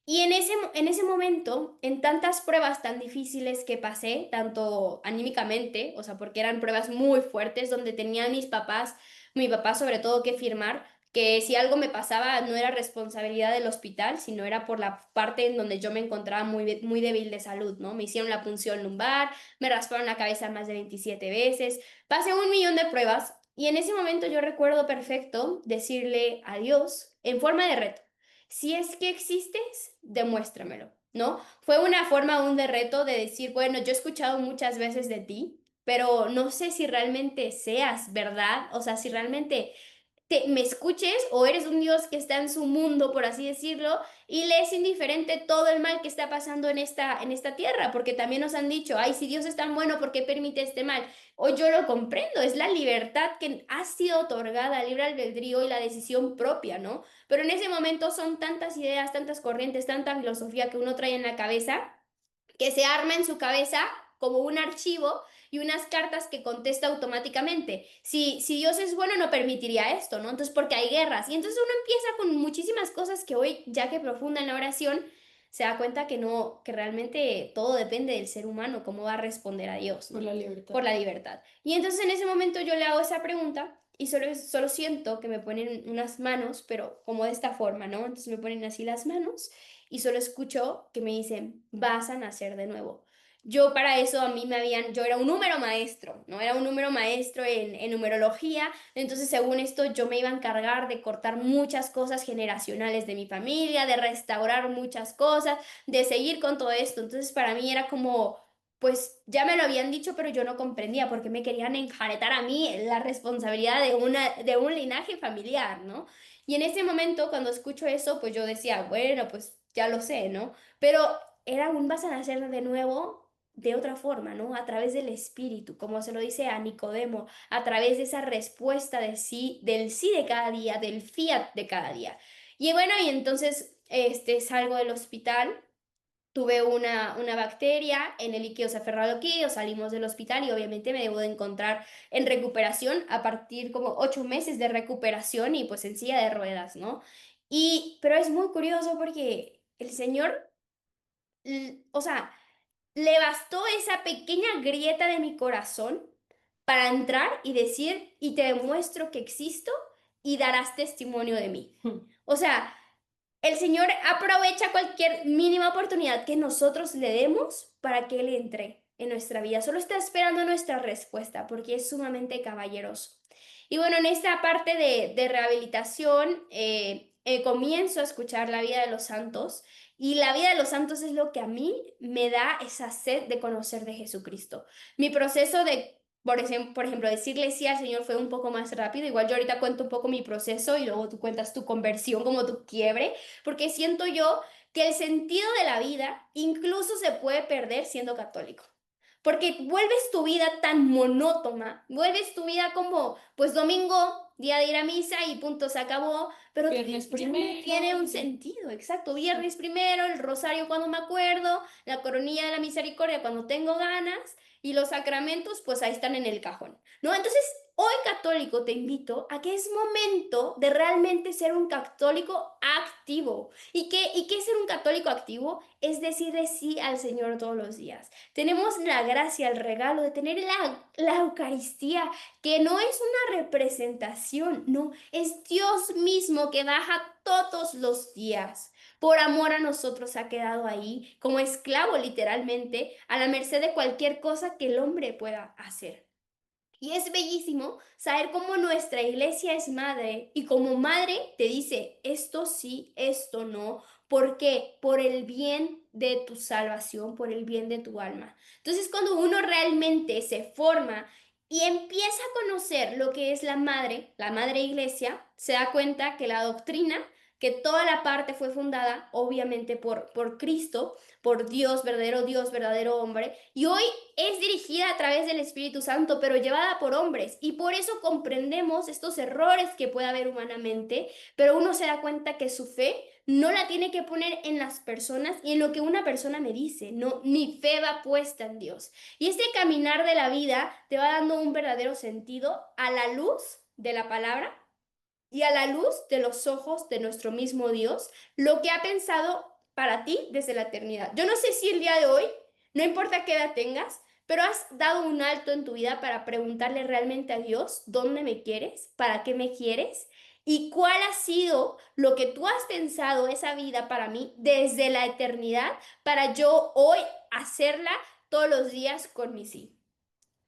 Y en ese momento, en tantas pruebas tan difíciles que pasé, tanto anímicamente, o sea, porque eran pruebas muy fuertes, donde tenía a mis papás, mi papá sobre todo, que firmar que si algo me pasaba no era responsabilidad del hospital, sino era por la parte en donde yo me encontraba muy débil de salud, ¿no? Me hicieron la punción lumbar, me rasparon la cabeza más de 27 veces, pasé un millón de pruebas y en ese momento yo recuerdo perfecto decirle adiós en forma de reto. Si es que existes, demuéstramelo, ¿no? Fue una forma aún de reto de decir, bueno, yo he escuchado muchas veces de ti, pero no sé si realmente seas verdad, o sea, si realmente me escuches o eres un Dios que está en su mundo, por así decirlo, y le es indiferente todo el mal que está pasando en esta tierra, porque también nos han dicho, ay, si Dios es tan bueno, ¿por qué permite este mal? Hoy yo lo comprendo, es la libertad que ha sido otorgada, libre albedrío y la decisión propia, ¿no? Pero en ese momento son tantas ideas, tantas corrientes, tanta filosofía que uno trae en la cabeza que se arma en su cabeza como un archivo y unas cartas que contesta automáticamente. Si Dios es bueno, no permitiría esto, ¿no? Entonces, porque hay guerras. Y entonces uno empieza con muchísimas cosas que hoy, ya que profunda en la oración, se da cuenta que no, que realmente todo depende del ser humano, cómo va a responder a Dios, Por ¿no? la libertad. Por la libertad. Y entonces en ese momento yo le hago esa pregunta y solo siento que me ponen unas manos, pero como de esta forma, ¿no? Entonces me ponen así las manos y solo escucho que me dicen, vas a nacer de nuevo. Yo para eso a mí yo era un número maestro, ¿no? Era un número maestro en numerología, entonces según esto yo me iba a encargar de cortar muchas cosas generacionales de mi familia, de restaurar muchas cosas, de seguir con todo esto. Entonces para mí era como, pues ya me lo habían dicho, pero yo no comprendía por qué me querían enjaretar a mí la responsabilidad de un linaje familiar, ¿no? Y en ese momento, cuando escucho eso, pues yo decía, bueno, pues ya lo sé, ¿no? Pero era un vas a nacer de nuevo de otra forma, ¿no? A través del espíritu, como se lo dice a Nicodemo, a través de esa respuesta de sí, del sí de cada día, del fiat de cada día. Y bueno, y entonces salgo del hospital. Tuve una bacteria en el líquido cefalorraquídeo, salimos del hospital y obviamente me debo de encontrar en recuperación a partir como 8 meses de recuperación y pues en silla de ruedas, ¿no? Pero es muy curioso porque el Señor, o sea, le bastó esa pequeña grieta de mi corazón para entrar y decir, y te demuestro que existo y darás testimonio de mí. O sea, el Señor aprovecha cualquier mínima oportunidad que nosotros le demos para que Él entre en nuestra vida. Solo está esperando nuestra respuesta porque es sumamente caballeroso. Y bueno, en esta parte de rehabilitación comienzo a escuchar la vida de los santos y la vida de los santos es lo que a mí me da esa sed de conocer de Jesucristo. Mi proceso de por ejemplo, decirle sí al Señor fue un poco más rápido. Igual yo ahorita cuento un poco mi proceso y luego tú cuentas tu conversión como tu quiebre, porque siento yo que el sentido de la vida incluso se puede perder siendo católico. Porque vuelves tu vida tan monótona, vuelves tu vida como, pues domingo, día de ir a misa y punto, se acabó, pero Viernes ya no primero. tiene un sentido, exacto. Viernes primero, el rosario cuando me acuerdo, la coronilla de la misericordia cuando tengo ganas y los sacramentos, pues ahí están en el cajón, ¿no? Entonces, hoy católico te invito a que es momento de realmente ser un católico activo. ¿Y qué es ser un católico activo? Es decirle sí al Señor todos los días. Tenemos la gracia, el regalo de tener la Eucaristía, que no es una representación, no, es Dios mismo que baja todos los días. Por amor a nosotros ha quedado ahí, como esclavo literalmente, a la merced de cualquier cosa que el hombre pueda hacer. Y es bellísimo saber cómo nuestra iglesia es madre y como madre te dice esto sí, esto no. ¿Por qué? Por el bien de tu salvación, por el bien de tu alma. Entonces, cuando uno realmente se forma y empieza a conocer lo que es la madre iglesia, se da cuenta que la doctrina, que toda la parte fue fundada obviamente por Cristo, por Dios, verdadero hombre, y hoy es dirigida a través del Espíritu Santo, pero llevada por hombres. Y por eso comprendemos estos errores que puede haber humanamente, pero uno se da cuenta que su fe no la tiene que poner en las personas y en lo que una persona me dice. No, mi fe va puesta en Dios. Y este caminar de la vida te va dando un verdadero sentido a la luz de la palabra y a la luz de los ojos de nuestro mismo Dios, lo que ha pensado para ti desde la eternidad. Yo no sé si el día de hoy, no importa qué edad tengas, pero has dado un alto en tu vida para preguntarle realmente a Dios dónde me quieres, para qué me quieres y cuál ha sido lo que tú has pensado esa vida para mí desde la eternidad para yo hoy hacerla todos los días con mi sí.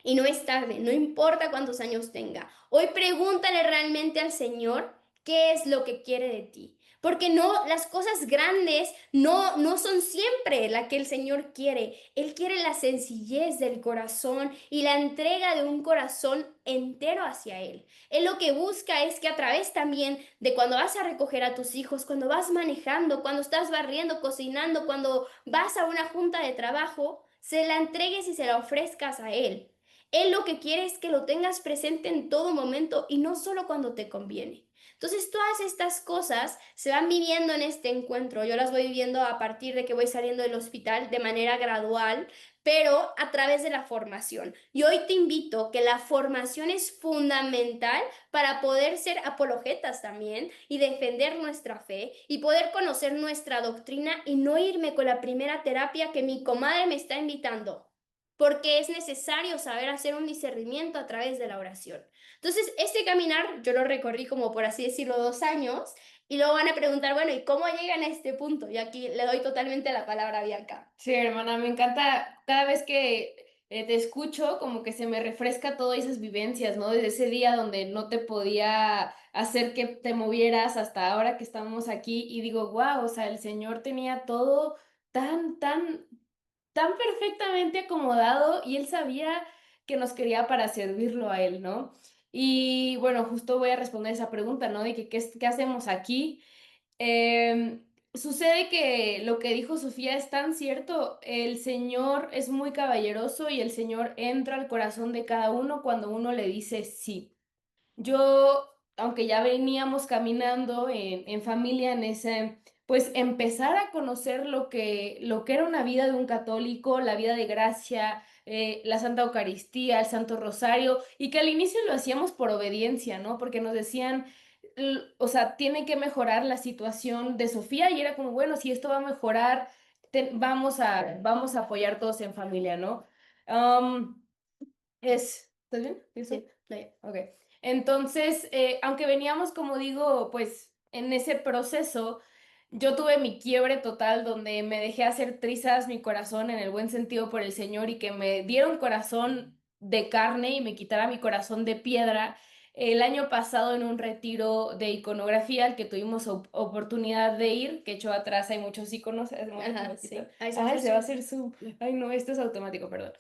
Y no es tarde, no importa cuántos años tenga. Hoy pregúntale realmente al Señor qué es lo que quiere de ti. Porque no, las cosas grandes no son siempre la que el Señor quiere. Él quiere la sencillez del corazón y la entrega de un corazón entero hacia Él. Él lo que busca es que a través también de cuando vas a recoger a tus hijos, cuando vas manejando, cuando estás barriendo, cocinando, cuando vas a una junta de trabajo, se la entregues y se la ofrezcas a Él. Él lo que quiere es que lo tengas presente en todo momento y no solo cuando te conviene. Entonces, todas estas cosas se van viviendo en este encuentro. Yo las voy viviendo a partir de que voy saliendo del hospital de manera gradual, pero a través de la formación. Y hoy te invito que la formación es fundamental para poder ser apologetas también y defender nuestra fe y poder conocer nuestra doctrina y no irme con la primera terapia que mi comadre me está invitando, porque es necesario saber hacer un discernimiento a través de la oración. Entonces, este caminar yo lo recorrí como por así decirlo 2 años y luego van a preguntar, bueno, ¿y cómo llegan a este punto? Y aquí le doy totalmente la palabra a Bianca. Sí, hermana, me encanta cada vez que te escucho, como que se me refresca todas esas vivencias, ¿no? Desde ese día donde no te podía hacer que te movieras hasta ahora que estamos aquí y digo, wow, o sea, el Señor tenía todo tan perfectamente acomodado y Él sabía que nos quería para servirlo a Él, ¿no? Y bueno, justo voy a responder esa pregunta, ¿no? De que qué hacemos aquí. Sucede que lo que dijo Sofía es tan cierto, el Señor es muy caballeroso y el Señor entra al corazón de cada uno cuando uno le dice sí. Yo, aunque ya veníamos caminando en familia en ese, pues empezar a conocer lo que era una vida de un católico, la vida de gracia, la Santa Eucaristía, el Santo Rosario, y que al inicio lo hacíamos por obediencia, ¿no? Porque nos decían, o sea, tiene que mejorar la situación de Sofía y era como, bueno, si esto va a mejorar, vamos a apoyar todos en familia, ¿no? Um, ¿Estás bien? ¿Listo? Sí, Ok. Entonces, aunque veníamos, como digo, pues en ese proceso, yo tuve mi quiebre total donde me dejé hacer trizas mi corazón en el buen sentido por el Señor y que me diera un corazón de carne y me quitara mi corazón de piedra. El año pasado en un retiro de iconografía al que tuvimos oportunidad de ir, que hecho atrás hay muchos iconos. ajá, sí. Ahí se va a Ay, hacer se va a zoom. hacer zoom. Ay, no, esto es automático, perdón.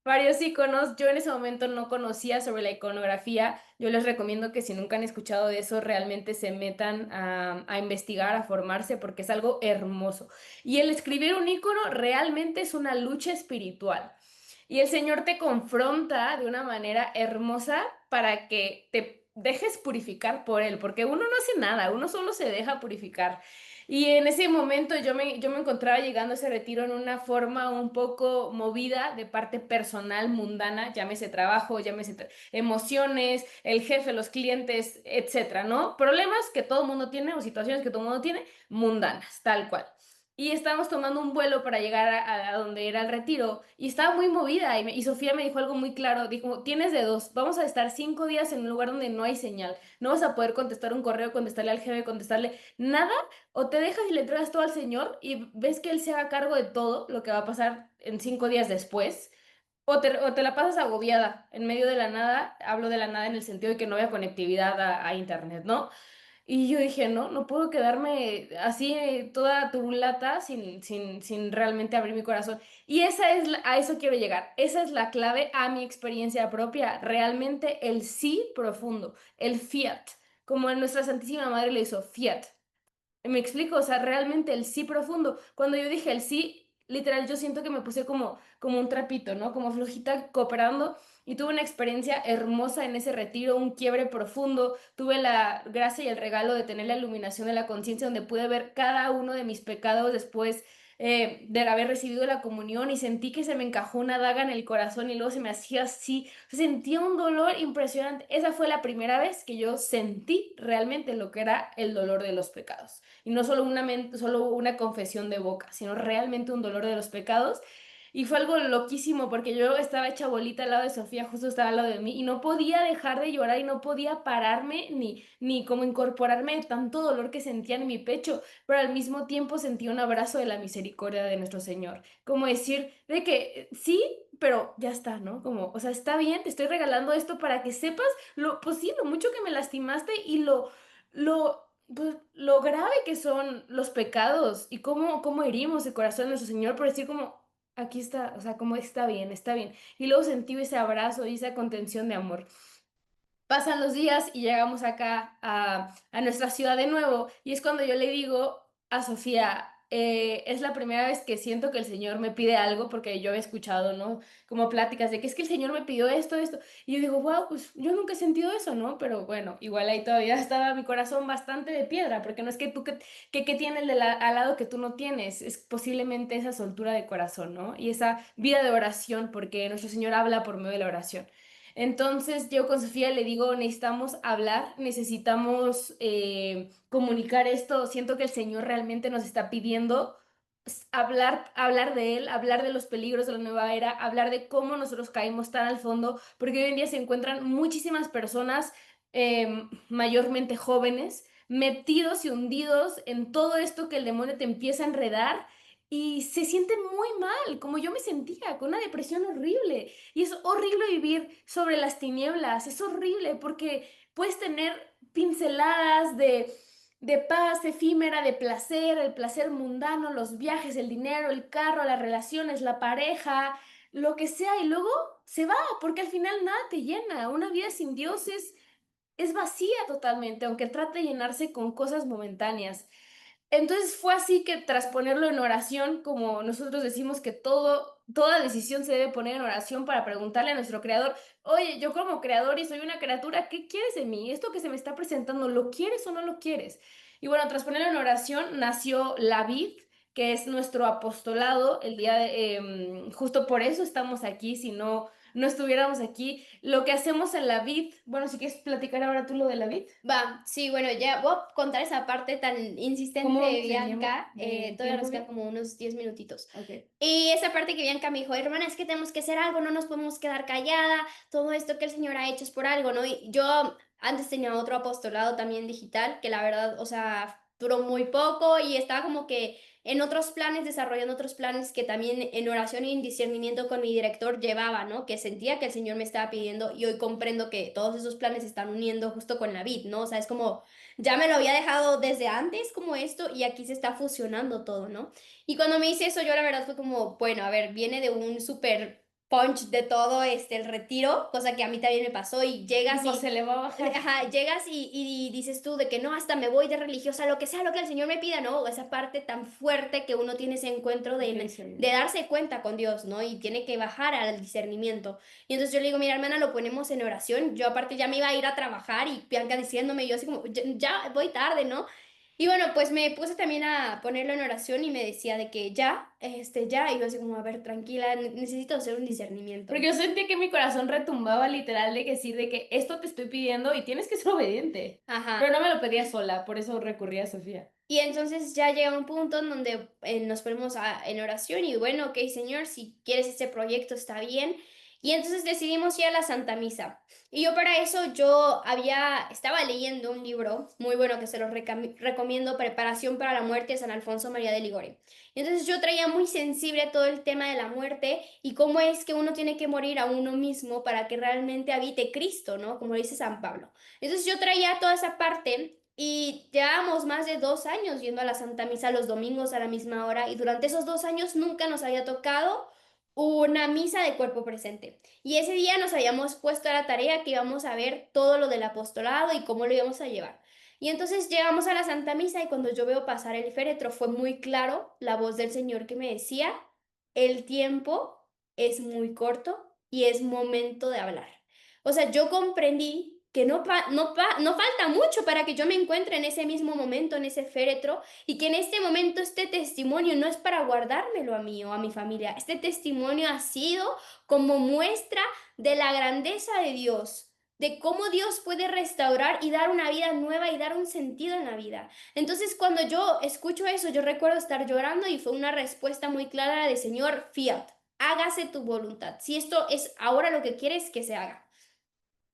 Varios iconos. Yo en ese momento no conocía sobre la iconografía. Yo les recomiendo que si nunca han escuchado de eso, realmente se metan a investigar, a formarse, porque es algo hermoso. Y el escribir un icono realmente es una lucha espiritual. Y el Señor te confronta de una manera hermosa para que te dejes purificar por Él, porque uno no hace nada, uno solo se deja purificar. Y en ese momento yo me encontraba llegando a ese retiro en una forma un poco movida de parte personal, mundana, llámese trabajo, llámese emociones, el jefe, los clientes, etcétera, ¿no? Problemas que todo el mundo tiene o situaciones que todo el mundo tiene, mundanas, tal cual. Y estábamos tomando un vuelo para llegar a donde era el retiro y estaba muy movida y Sofía me dijo algo muy claro, dijo, tienes de dos, vamos a estar 5 días en un lugar donde no hay señal, no vas a poder contestar un correo, contestarle al jefe, contestarle nada, o te dejas y le entregas todo al Señor y ves que Él se haga cargo de todo lo que va a pasar en 5 días después. O te la pasas agobiada en medio de la nada, hablo de la nada en el sentido de que no haya conectividad a internet, ¿no? Y yo dije, no, no puedo quedarme así toda turulata sin realmente abrir mi corazón. Y a eso quiero llegar. Esa es la clave a mi experiencia propia. Realmente el sí profundo, el fiat, como en nuestra Santísima Madre le hizo, fiat. Me explico, o sea, realmente el sí profundo. Cuando yo dije el sí, literal, yo siento que me puse como un trapito, ¿no? Como flojita cooperando y tuve una experiencia hermosa en ese retiro, un quiebre profundo. Tuve la gracia y el regalo de tener la iluminación de la conciencia donde pude ver cada uno de mis pecados después de haber recibido la comunión y sentí que se me encajó una daga en el corazón y luego se me hacía así. Sentía un dolor impresionante. Esa fue la primera vez que yo sentí realmente lo que era el dolor de los pecados. Y no solo solo una confesión de boca, sino realmente un dolor de los pecados. Y fue algo loquísimo porque yo estaba hecha bolita al lado de Sofía, justo estaba al lado de mí, y no podía dejar de llorar y no podía pararme ni como incorporarme de tanto dolor que sentía en mi pecho, pero al mismo tiempo sentía un abrazo de la misericordia de nuestro Señor. Como decir, de que sí, pero ya está, ¿no? Como, o sea, está bien, te estoy regalando esto para que sepas pues sí, lo mucho que me lastimaste y pues, lo grave que son los pecados y cómo herimos el corazón de nuestro Señor por decir como, aquí está, o sea, como está bien, está bien. Y luego sentí ese abrazo y esa contención de amor. Pasan los días y llegamos acá a nuestra ciudad de nuevo y es cuando yo le digo a Sofía, es la primera vez que siento que el Señor me pide algo porque yo he escuchado, ¿no? Como pláticas de que es que el Señor me pidió esto, esto. Y yo digo, wow, pues yo nunca he sentido eso, ¿no? Pero bueno, igual ahí todavía estaba mi corazón bastante de piedra porque no es que tú, que tiene el de al lado que tú no tienes, es posiblemente esa soltura de corazón, ¿no? Y esa vida de oración porque nuestro Señor habla por medio de la oración. Entonces yo con Sofía le digo, necesitamos hablar, necesitamos comunicar esto. Siento que el Señor realmente nos está pidiendo hablar de Él, hablar de los peligros de la nueva era, hablar de cómo nosotros caímos tan al fondo, porque hoy en día se encuentran muchísimas personas, mayormente jóvenes, metidos y hundidos en todo esto que el demonio te empieza a enredar. Y se sienten muy mal, como yo me sentía, con una depresión horrible. Y es horrible vivir sobre las tinieblas, es horrible porque puedes tener pinceladas de paz efímera, de placer, el placer mundano, los viajes, el dinero, el carro, las relaciones, la pareja, lo que sea, y luego se va, porque al final nada te llena. Una vida sin Dios es vacía totalmente, aunque trate de llenarse con cosas momentáneas. Entonces fue así que tras ponerlo en oración, como nosotros decimos que toda decisión se debe poner en oración para preguntarle a nuestro creador, oye, yo como creador y soy una criatura, ¿qué quieres de mí? ¿Esto que se me está presentando, lo quieres o no lo quieres? Y bueno, tras ponerlo en oración nació la vid, que es nuestro apostolado, justo por eso estamos aquí, si no estuviéramos aquí. Lo que hacemos en la vid, bueno, si quieres platicar ahora tú lo de la vid. Va, sí, bueno, ya voy a contar esa parte tan insistente ¿Cómo de se llama? Bianca. ¿De Todavía tiempo nos queda bien? como unos 10 minutitos. Ok. Y esa parte que Bianca me dijo, hermana, es que tenemos que hacer algo, no nos podemos quedar callada, todo esto que el Señor ha hecho es por algo, ¿no? Y yo antes tenía otro apostolado también digital, que la verdad, o sea, duró muy poco y estaba como que en otros planes, desarrollando otros planes que también en oración y en discernimiento con mi director llevaba, ¿no? Que sentía que el Señor me estaba pidiendo y hoy comprendo que todos esos planes se están uniendo justo con la vid, ¿no? O sea, es como, ya me lo había dejado desde antes como esto y aquí se está fusionando todo, ¿no? Y cuando me hice eso, yo la verdad fue como, bueno, a ver, viene de un súper punch de todo el retiro, cosa que a mí también me pasó y llegas Dijo, y... se le va a bajar. Ajá, llegas y dices tú de que no, hasta me voy de religiosa, lo que sea, lo que el Señor me pida, ¿no? Esa parte tan fuerte que uno tiene ese encuentro de darse cuenta con Dios, ¿no? Y tiene que bajar al discernimiento. Y entonces yo le digo, mira, hermana, lo ponemos en oración. Yo aparte ya me iba a ir a trabajar y Bianca diciéndome, yo así como, ya voy tarde, ¿no? Y bueno, pues me puse también a ponerlo en oración y me decía de que ya, y yo así como, a ver, tranquila, necesito hacer un discernimiento. Porque yo sentía que mi corazón retumbaba literal de que sí, de que esto te estoy pidiendo y tienes que ser obediente. Ajá. Pero no me lo pedía sola, por eso recurrí a Sofía. Y entonces ya llega un punto en donde nos ponemos en oración y bueno, ok, Señor, si quieres este proyecto está bien. Y entonces decidimos ir a la Santa Misa. Y yo para eso estaba leyendo un libro muy bueno que se los recomiendo, Preparación para la muerte de San Alfonso María de Ligori. Y entonces yo traía muy sensible todo el tema de la muerte y cómo es que uno tiene que morir a uno mismo para que realmente habite Cristo, ¿no? Como dice San Pablo. Entonces yo traía toda esa parte. Y llevábamos más de 2 años yendo a la Santa Misa los domingos a la misma hora y durante esos 2 años nunca nos había tocado una misa de cuerpo presente. Y ese día nos habíamos puesto a la tarea que íbamos a ver todo lo del apostolado y cómo lo íbamos a llevar. Y entonces llegamos a la Santa Misa y cuando yo veo pasar el féretro fue muy claro la voz del Señor que me decía, el tiempo es muy corto y es momento de hablar. O sea, yo comprendí que no falta mucho para que yo me encuentre en ese mismo momento, en ese féretro, y que en este momento este testimonio no es para guardármelo a mí o a mi familia. Este testimonio ha sido como muestra de la grandeza de Dios, de cómo Dios puede restaurar y dar una vida nueva y dar un sentido en la vida. Entonces, cuando yo escucho eso, yo recuerdo estar llorando y fue una respuesta muy clara de Señor, fiat, hágase tu voluntad. Si esto es ahora lo que quieres, que se haga.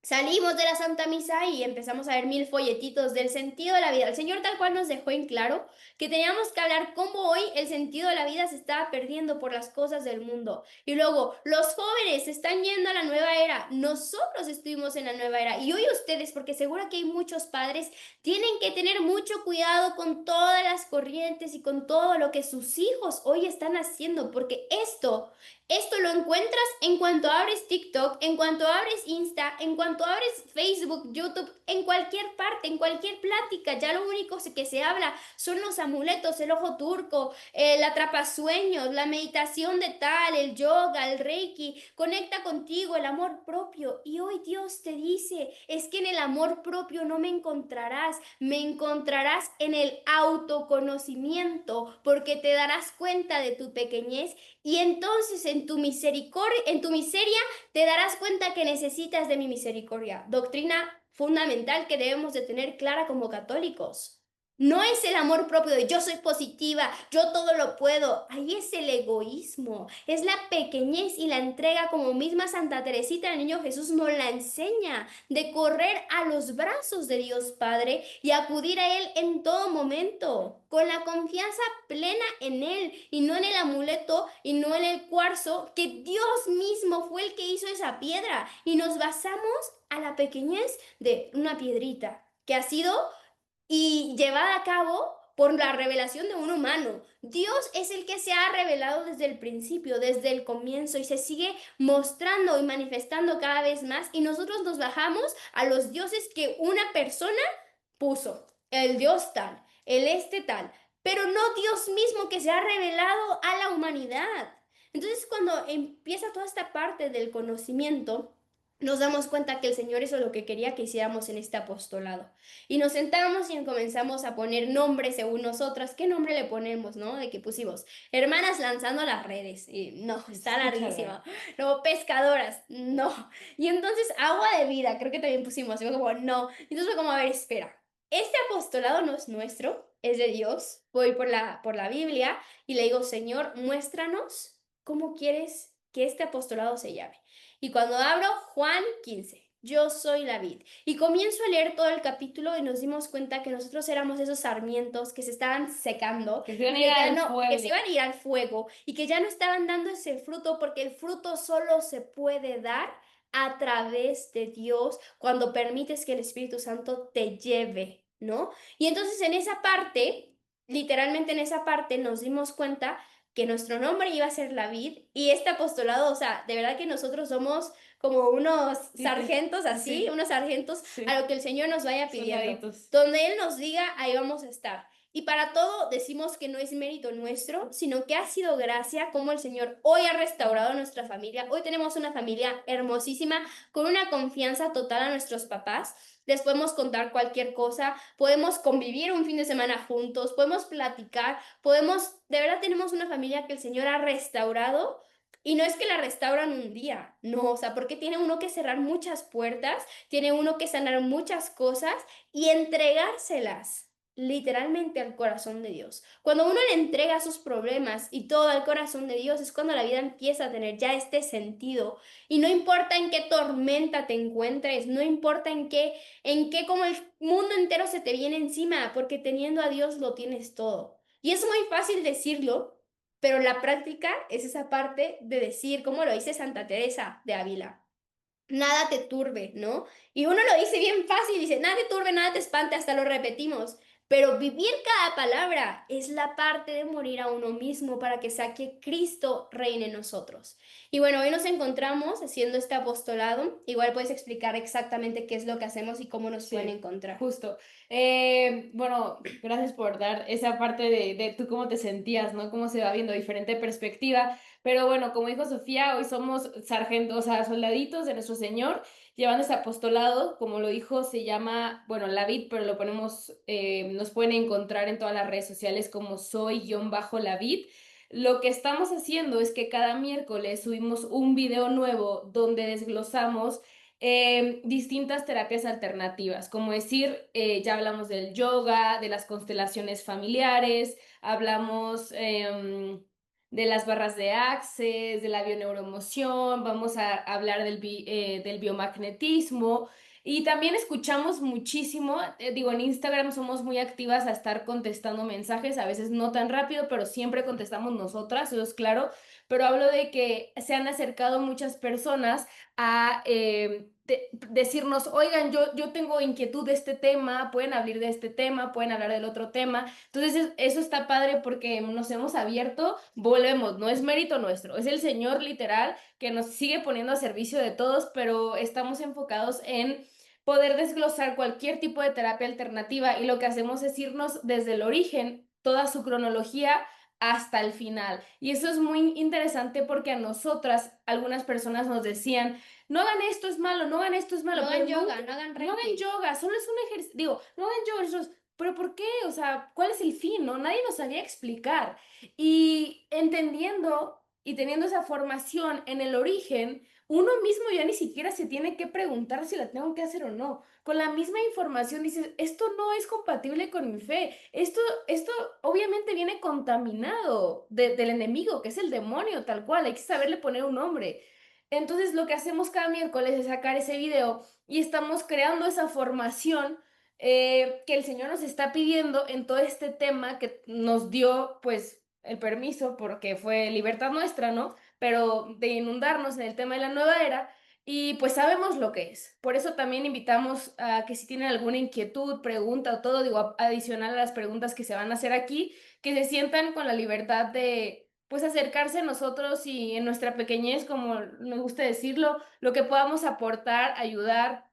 Salimos de la Santa Misa y empezamos a ver 1000 folletitos del sentido de la vida. El Señor tal cual nos dejó en claro que teníamos que hablar cómo hoy el sentido de la vida se estaba perdiendo por las cosas del mundo. Y luego, los jóvenes se están yendo a la nueva era. Nosotros estuvimos en la nueva era. Y hoy ustedes, porque seguro que hay muchos padres, tienen que tener mucho cuidado con todas las corrientes y con todo lo que sus hijos hoy están haciendo, porque esto lo encuentras en cuanto abres TikTok, en cuanto abres Insta, en cuanto abres Facebook, YouTube, en cualquier parte, en cualquier plática. Ya lo único que se habla son los amuletos, el ojo turco, el atrapasueños, la meditación de tal, el yoga, el reiki. Conecta contigo, el amor propio. Y hoy Dios te dice, es que en el amor propio no me encontrarás en el autoconocimiento, porque te darás cuenta de tu pequeñez y entonces en tu misericordia, en tu miseria, te darás cuenta que necesitas de mi misericordia. Doctrina fundamental que debemos de tener clara como católicos. No es el amor propio de yo soy positiva, yo todo lo puedo. Ahí es el egoísmo, es la pequeñez y la entrega como misma Santa Teresita, el niño Jesús nos la enseña, de correr a los brazos de Dios Padre y acudir a Él en todo momento, con la confianza plena en Él y no en el amuleto y no en el cuarzo, que Dios mismo fue el que hizo esa piedra y nos basamos a la pequeñez de una piedrita que ha sido y llevada a cabo por la revelación de un humano. Dios es el que se ha revelado desde el principio, desde el comienzo y se sigue mostrando y manifestando cada vez más y nosotros nos bajamos a los dioses que una persona puso, el Dios tal, el tal, pero no Dios mismo que se ha revelado a la humanidad. Entonces, cuando empieza toda esta parte del conocimiento, nos damos cuenta que el Señor hizo lo que quería que hiciéramos en este apostolado. Y nos sentamos y comenzamos a poner nombres según nosotras. ¿Qué nombre le ponemos, no? De que pusimos hermanas lanzando las redes. Y no, está larguísimo. Luego pescadoras, no. Y entonces agua de vida, creo que también pusimos. Y fue como, no. Entonces fue como, a ver, espera. Este apostolado no es nuestro, es de Dios. Voy por la Biblia y le digo, Señor, muéstranos cómo quieres que este apostolado se llame. Y cuando abro Juan 15, yo soy la vid. Y comienzo a leer todo el capítulo y nos dimos cuenta que nosotros éramos esos sarmientos que se estaban secando, que se iban a ir al fuego. que se iban a ir al fuego y que ya no estaban dando ese fruto porque el fruto solo se puede dar a través de Dios cuando permites que el Espíritu Santo te lleve, ¿no? Y entonces en esa parte, literalmente en esa parte nos dimos cuenta que nuestro nombre iba a ser Lavid, y este apostolado, o sea, de verdad que nosotros somos como unos Sí, sargentos así, sí. unos sargentos Sí. a lo que el Señor nos vaya pidiendo. Soldaditos. Donde Él nos diga, ahí vamos a estar. Y para todo decimos que no es mérito nuestro, sino que ha sido gracia como el Señor hoy ha restaurado nuestra familia. Hoy tenemos una familia hermosísima, con una confianza total a nuestros papás. Les podemos contar cualquier cosa, podemos convivir un fin de semana juntos, podemos platicar, de verdad tenemos una familia que el Señor ha restaurado. Y no es que la restauran un día, no, o sea, porque tiene uno que cerrar muchas puertas, tiene uno que sanar muchas cosas y entregárselas literalmente al corazón de Dios. Cuando uno le entrega sus problemas y todo al corazón de Dios, es cuando la vida empieza a tener ya este sentido. Y no importa en qué tormenta te encuentres, no importa en qué como el mundo entero se te viene encima, porque teniendo a Dios lo tienes todo. Y es muy fácil decirlo, pero la práctica es esa parte de decir, como lo dice Santa Teresa de Ávila, nada te turbe, ¿no? Y uno lo dice bien fácil, dice, nada te turbe, nada te espante, hasta lo repetimos. Pero vivir cada palabra es la parte de morir a uno mismo para que sea que Cristo reine en nosotros. Y bueno, hoy nos encontramos haciendo este apostolado. Igual puedes explicar exactamente qué es lo que hacemos y cómo nos pueden encontrar. Justo. Bueno, gracias por dar esa parte de tú cómo te sentías, ¿no? Cómo se va viendo diferente perspectiva. Pero bueno, como dijo Sofía, hoy somos sargentos, o sea, soldaditos de nuestro Señor, llevando ese apostolado, como lo dijo, se llama, bueno, Lavid, pero lo ponemos, nos pueden encontrar en todas las redes sociales como soy-Lavid. Lo que estamos haciendo es que cada miércoles subimos un video nuevo donde desglosamos distintas terapias alternativas, como decir, ya hablamos del yoga, de las constelaciones familiares, hablamos de las barras de Access, de la bioneuroemoción, vamos a hablar del biomagnetismo. Y también escuchamos muchísimo, digo, en Instagram somos muy activas a estar contestando mensajes, a veces no tan rápido, pero siempre contestamos nosotras, eso es claro, pero hablo de que se han acercado muchas personas a decirnos, oigan, yo tengo inquietud de este tema, pueden hablar de este tema, pueden hablar del otro tema. Entonces eso está padre porque nos hemos abierto, volvemos, no es mérito nuestro, es el Señor literal que nos sigue poniendo a servicio de todos, pero estamos enfocados en poder desglosar cualquier tipo de terapia alternativa y lo que hacemos es irnos desde el origen, toda su cronología hasta el final. Y eso es muy interesante porque a nosotras, algunas personas nos decían, no hagan esto, es malo, no hagan esto, es malo. No hagan pero yoga, no hagan no hagan reiki. yoga, solo es un ejercicio, digo, no hagan yoga, nosotros, pero ¿por qué? O sea, ¿cuál es el fin? ¿No? Nadie nos sabía explicar. Y entendiendo y teniendo esa formación en el origen, uno mismo ya ni siquiera se tiene que preguntar si la tengo que hacer o no. Con la misma información dices, esto no es compatible con mi fe, esto obviamente viene contaminado del enemigo, que es el demonio, tal cual, hay que saberle poner un nombre. Entonces lo que hacemos cada miércoles es sacar ese video y estamos creando esa formación que el Señor nos está pidiendo en todo este tema que nos dio pues el permiso porque fue libertad nuestra, ¿no? Pero de inundarnos en el tema de la nueva era y pues sabemos lo que es. Por eso también invitamos a que si tienen alguna inquietud, pregunta o todo, digo, adicional a las preguntas que se van a hacer aquí, que se sientan con la libertad de pues acercarse a nosotros y en nuestra pequeñez, como nos gusta decirlo, lo que podamos aportar, ayudar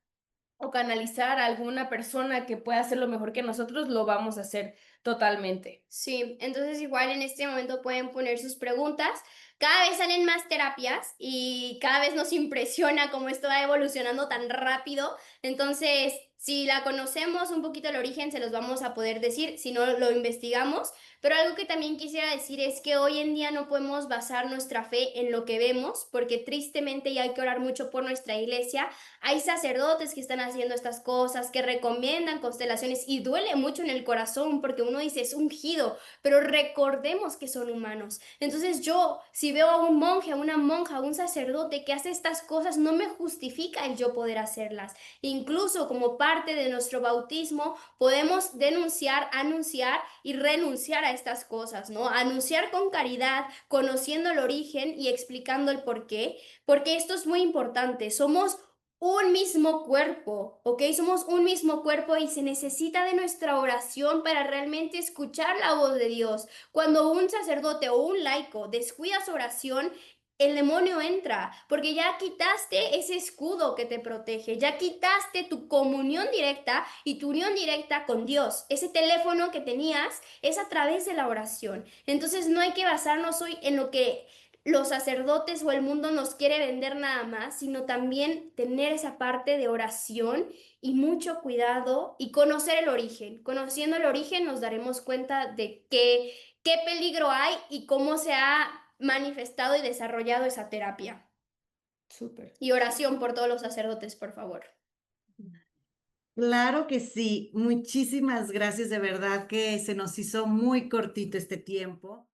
o canalizar a alguna persona que pueda hacer lo mejor que nosotros, lo vamos a hacer totalmente. Sí, entonces igual en este momento pueden poner sus preguntas. Cada vez salen más terapias y cada vez nos impresiona cómo esto va evolucionando tan rápido. Entonces, si la conocemos un poquito el origen, se los vamos a poder decir, si no lo investigamos. Pero algo que también quisiera decir es que hoy en día no podemos basar nuestra fe en lo que vemos, porque tristemente, y hay que orar mucho por nuestra iglesia, hay sacerdotes que están haciendo estas cosas, que recomiendan constelaciones y duele mucho en el corazón porque uno dice es ungido, pero recordemos que son humanos. Entonces yo, si veo a un monje, a una monja, a un sacerdote que hace estas cosas, no me justifica el yo poder hacerlas. Incluso como parte de nuestro bautismo, podemos denunciar, anunciar y renunciar a estas cosas, ¿no? Anunciar con caridad, conociendo el origen y explicando el por qué, porque esto es muy importante. Somos un mismo cuerpo, ¿ok? Somos un mismo cuerpo y se necesita de nuestra oración para realmente escuchar la voz de Dios. Cuando un sacerdote o un laico descuida su oración, el demonio entra, porque ya quitaste ese escudo que te protege, ya quitaste tu comunión directa y tu unión directa con Dios. Ese teléfono que tenías es a través de la oración. Entonces no hay que basarnos hoy en lo que los sacerdotes o el mundo nos quiere vender nada más, sino también tener esa parte de oración y mucho cuidado y conocer el origen. Conociendo el origen nos daremos cuenta de qué peligro hay y cómo se ha manifestado y desarrollado esa terapia. Súper. Y oración por todos los sacerdotes, por favor. Claro que sí. Muchísimas gracias, de verdad que se nos hizo muy cortito este tiempo.